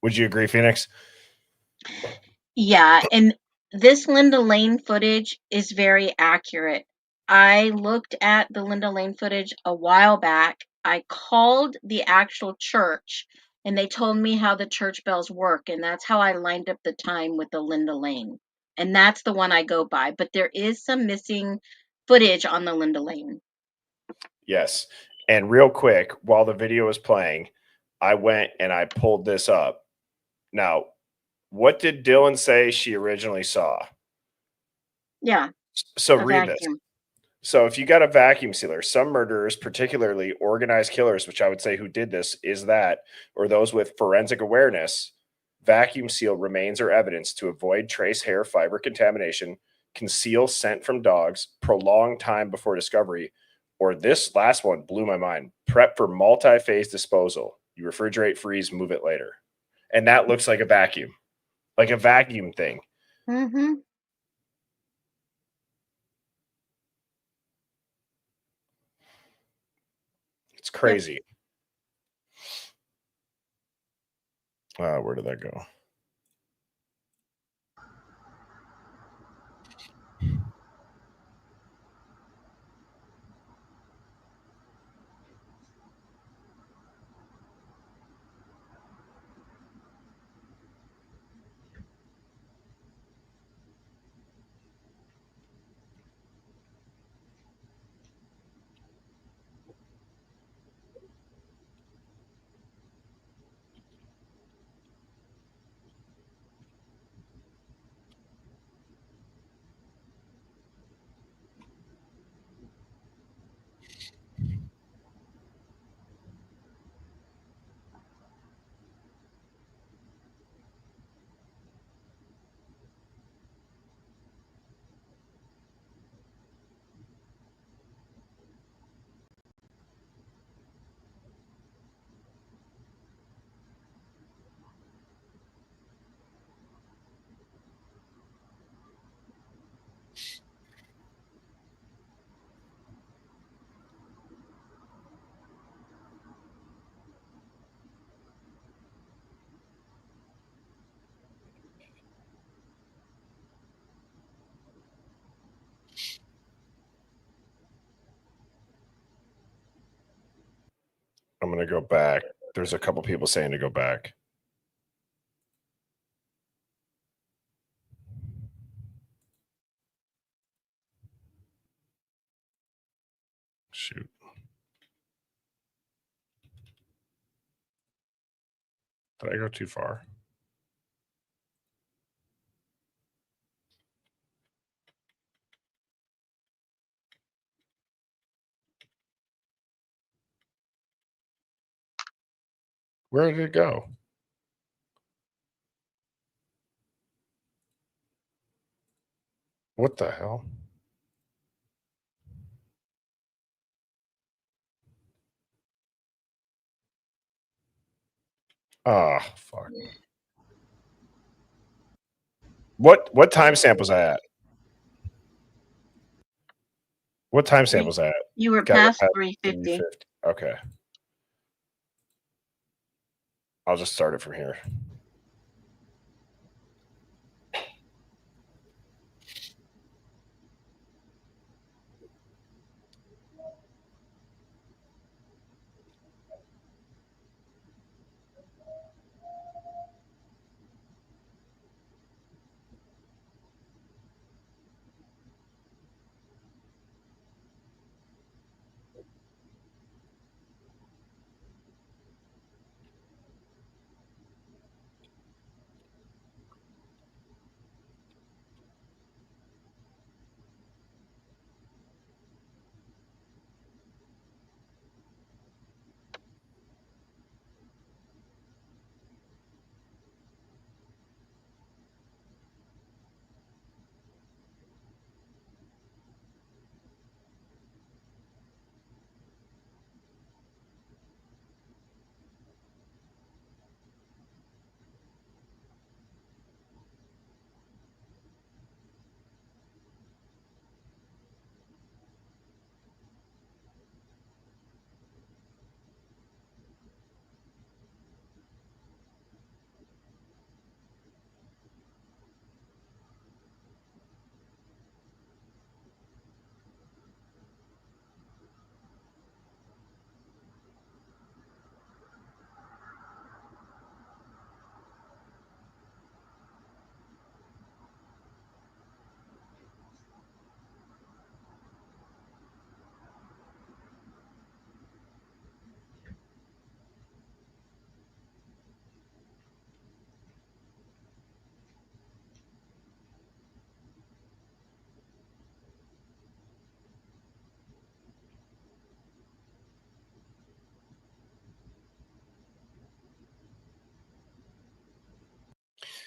Would you agree, Phoenix? Yeah, and this Linda Lane footage is very accurate. I looked at the Linda Lane footage a while back. I called the actual church and they told me how the church bells work, and that's how I lined up the time with the Linda Lane. And that's the one I go by, but there is some missing footage on the Linda Lane. Yes. And real quick, while the video was playing, I went and I pulled this up. Now, what did Dylan say she originally saw? Yeah, So a read this. vacuum. So if you got a vacuum sealer, some murderers, particularly organized killers, which I would say who did this is that, or those with forensic awareness, vacuum seal remains or evidence to avoid trace hair fiber contamination, conceal scent from dogs, prolong time before discovery, or this last one blew my mind, prep for multi-phase disposal. You refrigerate, freeze, move it later. And that looks like a vacuum thing. Mm-hmm. It's crazy. Where did that go? I'm going to go back. There's a couple people saying to go back. Shoot. Did I go too far? Where did it go? What the hell? Ah, fuck. What timestamp was I at? What timestamp was I at? You were Gotta go past past 350. 350. Okay. I'll just start it from here.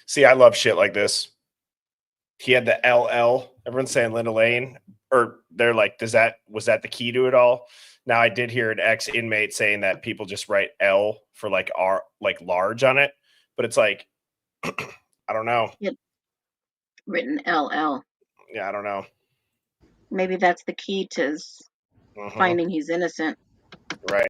See, I love shit like this. He had the LL. Everyone's saying Linda Lane, or they're like, was that the key to it all? Now I did hear an ex inmate saying that people just write L for like R, like large on it, but it's like, I don't know. Written LL. Yeah, I don't know. Maybe that's the key to finding he's innocent. Right.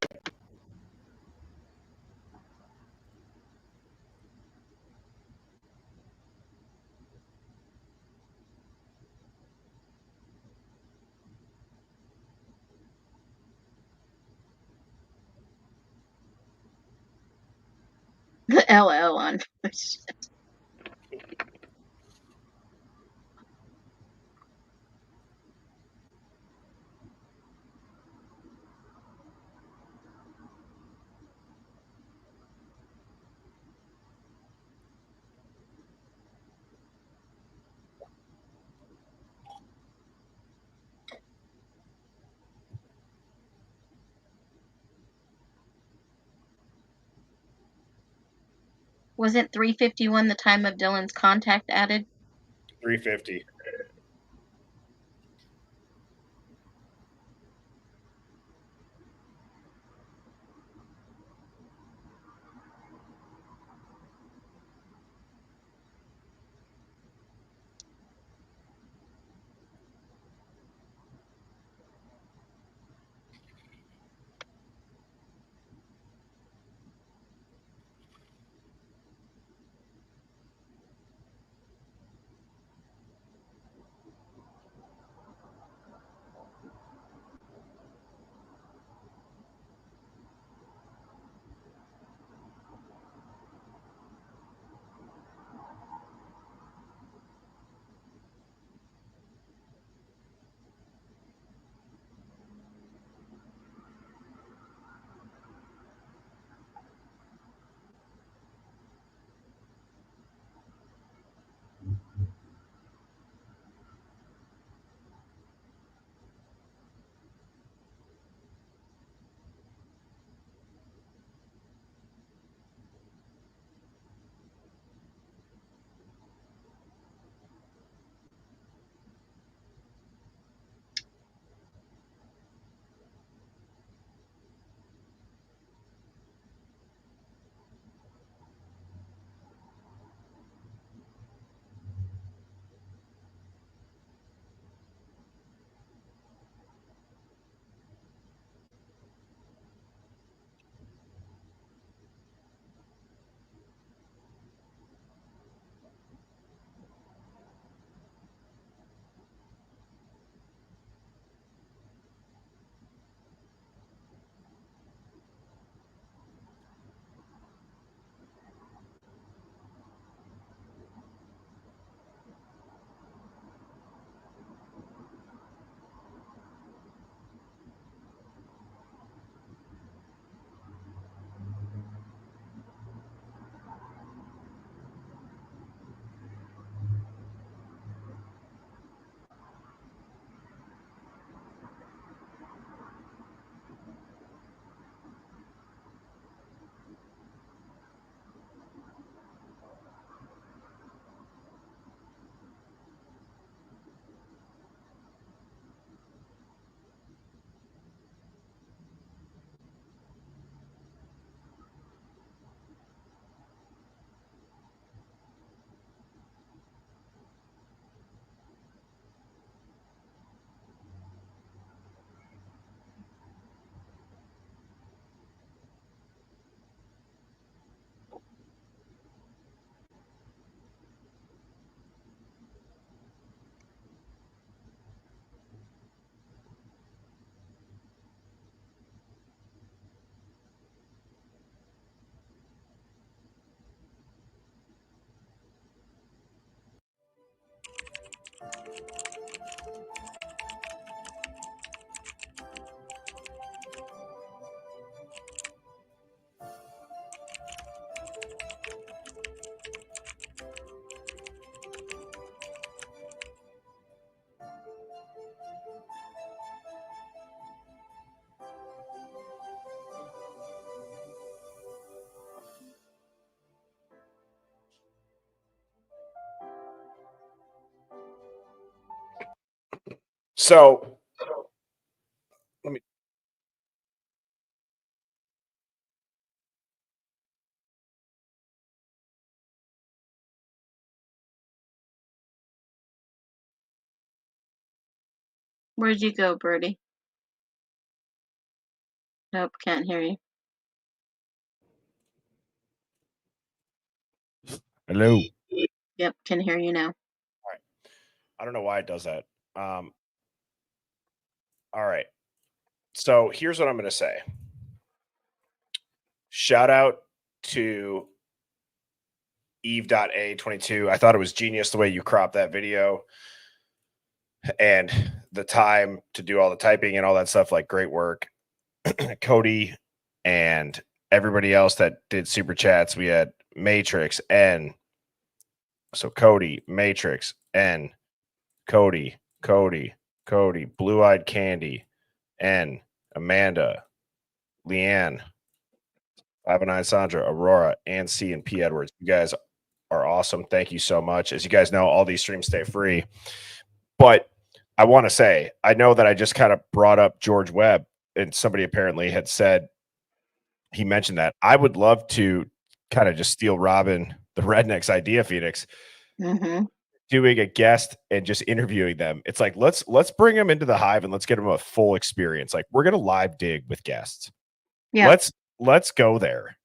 The LL on. Wasn't 3:51 the time of Dylan's contact added? 350. So let me. Where'd you go, Birdie? Nope, can't hear you. Hello. Yep, can hear you now. All right. I don't know why it does that. All right. So here's what I'm going to say. Shout out to Eve.A22. I thought it was genius the way you cropped that video and the time to do all the typing and all that stuff. Like, great work. Cody and everybody else that did super chats. We had Matrix N. So Cody, Matrix N, Cody, Blue Eyed Candy, N, Amanda, Leanne, 509 Sandra, Aurora, and C and P Edwards. You guys are awesome. Thank you so much. As you guys know, all these streams stay free. But I want to say, I know that I just kind of brought up George Webb, and somebody apparently had said he mentioned that. I would love to kind of just steal Robin the Redneck's idea, Phoenix, doing a guest and just interviewing them. It's like, let's bring them into the hive and let's get them a full experience. Like, we're going to live dig with guests. Yeah. Let's go there.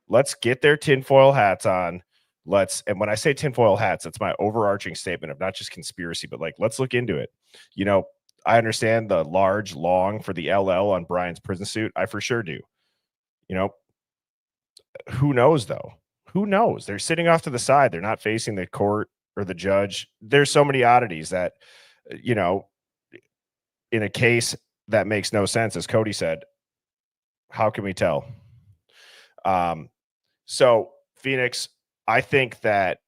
Let's get their tinfoil hats on. And when I say tinfoil hats, that's my overarching statement of not just conspiracy, but like, let's look into it. You know, I understand the large long for the LL on Brian's prison suit. I for sure do. You know, who knows though? Who knows? They're sitting off to the side. They're not facing the court or the judge. There's so many oddities that, you know, in a case that makes no sense, as Cody said, how can we tell? So Phoenix, I think that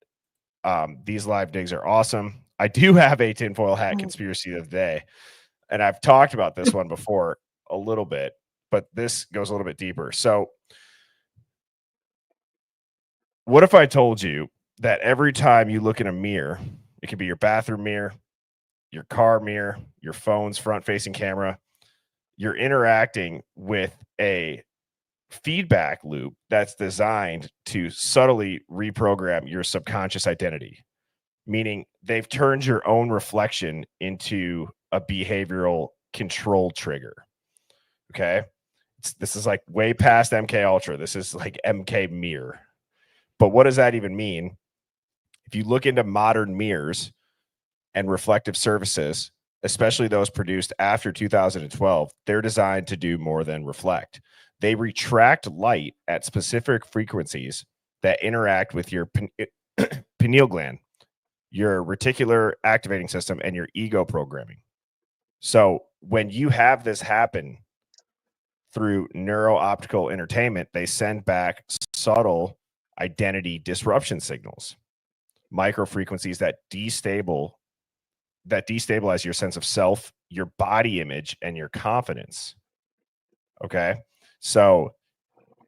these live digs are awesome. I do have a tinfoil hat conspiracy of the day, and I've talked about this one before a little bit, but this goes a little bit deeper. So what if I told you that every time you look in a mirror, it could be your bathroom mirror, your car mirror, your phone's front-facing camera, you're interacting with a feedback loop that's designed to subtly reprogram your subconscious identity, meaning they've turned your own reflection into a behavioral control trigger. Okay. This is like way past MK Ultra. This is like MK Mirror. But what does that even mean? If you look into modern mirrors and reflective surfaces, especially those produced after 2012, they're designed to do more than reflect. They retract light at specific frequencies that interact with your pineal gland, your reticular activating system, and your ego programming. So when you have this happen through neuro-optical entertainment, they send back subtle identity disruption signals, micro frequencies that destabilize your sense of self, your body image, and your confidence. Okay. So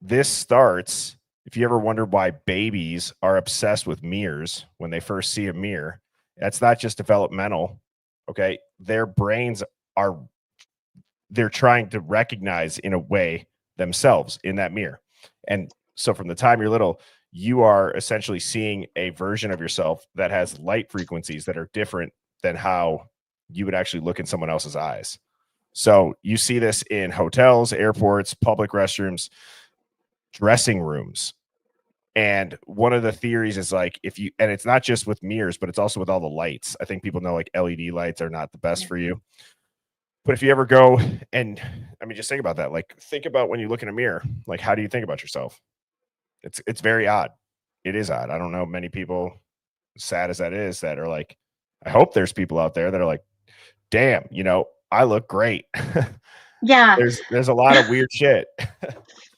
this starts, if you ever wonder why babies are obsessed with mirrors when they first see a mirror, that's not just developmental. Okay. Their brains they're trying to recognize in a way themselves in that mirror. And so from the time you're little, you are essentially seeing a version of yourself that has light frequencies that are different than how you would actually look in someone else's eyes. So you see this in hotels, airports, public restrooms, dressing rooms. And one of the theories is like, and it's not just with mirrors, but it's also with all the lights. I think people know like LED lights are not the best for you. But if you ever go and, I mean, just think about that. Like, think about when you look in a mirror, like, how do you think about yourself? It's very odd. It is odd. I don't know many people, sad as that is, that are like, I hope there's people out there that are like, damn, you know, I look great. Yeah. There's a lot of weird shit.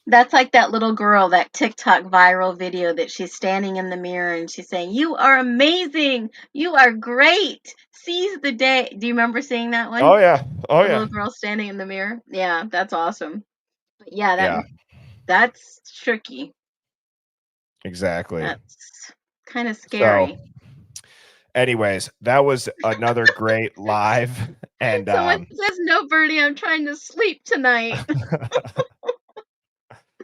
That's like that little girl, that TikTok viral video that she's standing in the mirror and she's saying, "You are amazing. You are great. Seize the day." Do you remember seeing that one? Oh yeah. Oh the yeah. little girl standing in the mirror. Yeah, that's awesome. But yeah, Yeah. that's tricky. Exactly. That's kind of scary. So, Anyways, that was another great live. And Someone says, "No, Birdie, I'm trying to sleep tonight."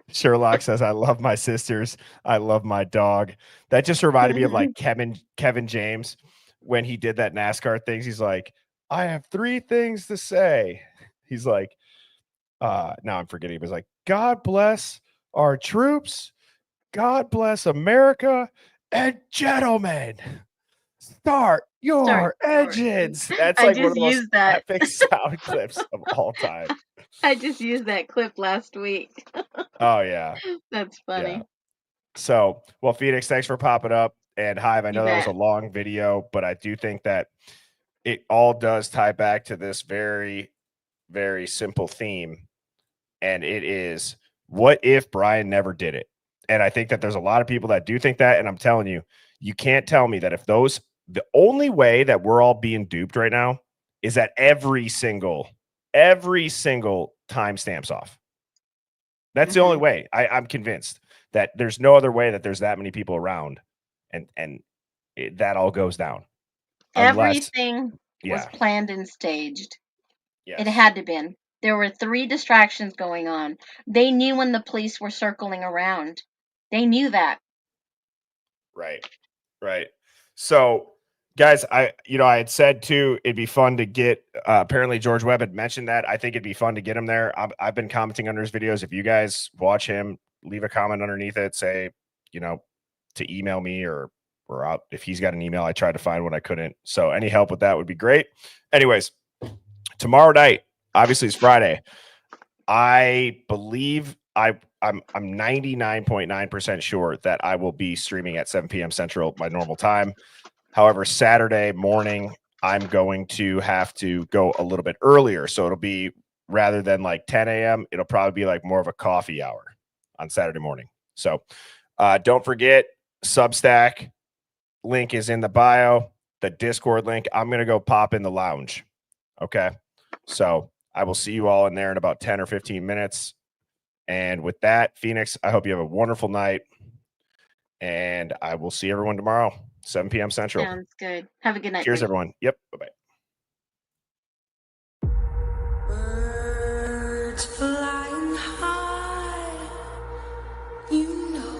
Sherlock says, I love my sisters. I love my dog. That just reminded me of like Kevin James when he did that NASCAR things. He's like, I have 3 things to say. He's like, now I'm forgetting. He was like, God bless our troops. God bless America. And gentlemen, start your engines. That's I like one just of the most used that. epic sound clips of all time. I just used that clip last week. Oh, yeah. That's funny. Yeah. So, well, Phoenix, thanks for popping up. And Hive, I know You that was a bet. long video, but I do think that it all does tie back to this very, very simple theme. And it is, what if Brian never did it? And I think that there's a lot of people that do think that. And I'm telling you, you can't tell me that if the only way that we're all being duped right now is that every single timestamps off. That's the only way. I'm convinced that there's no other way that there's that many people around and that all goes down. Everything was planned and staged. Yes. It had to been. There were 3 distractions going on. They knew when the police were circling around. They knew that. Right. So, guys, I had said too, it'd be fun to get. Apparently, George Webb had mentioned that. I think it'd be fun to get him there. I've been commenting under his videos. If you guys watch him, leave a comment underneath it. Say, to email me or out. If he's got an email, I tried to find one. I couldn't. So, any help with that would be great. Anyways, tomorrow night, obviously, it's Friday. I believe I'm 99.9% sure that I will be streaming at 7 p.m. Central, my normal time. However, Saturday morning, I'm going to have to go a little bit earlier. So it'll be, rather than like 10 a.m., it'll probably be like more of a coffee hour on Saturday morning. So don't forget, Substack link is in the bio, the Discord link. I'm going to go pop in the lounge. Okay. So I will see you all in there in about 10 or 15 minutes. And with that, Phoenix, I hope you have a wonderful night. And I will see everyone tomorrow, 7 p.m. Central. Sounds good. Have a good night. Cheers, everyone. Yep. Bye-bye. Birds flying high, you know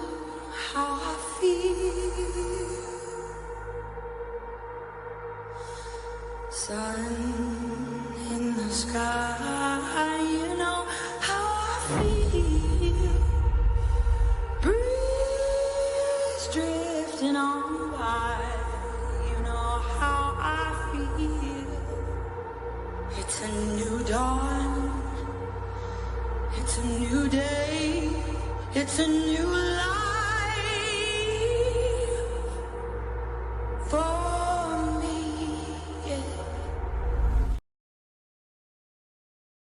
how I feel. Sun in the sky, you know how I feel. Breeze drifting on by, you know how I feel. It's a new dawn, it's a new day, it's a new life.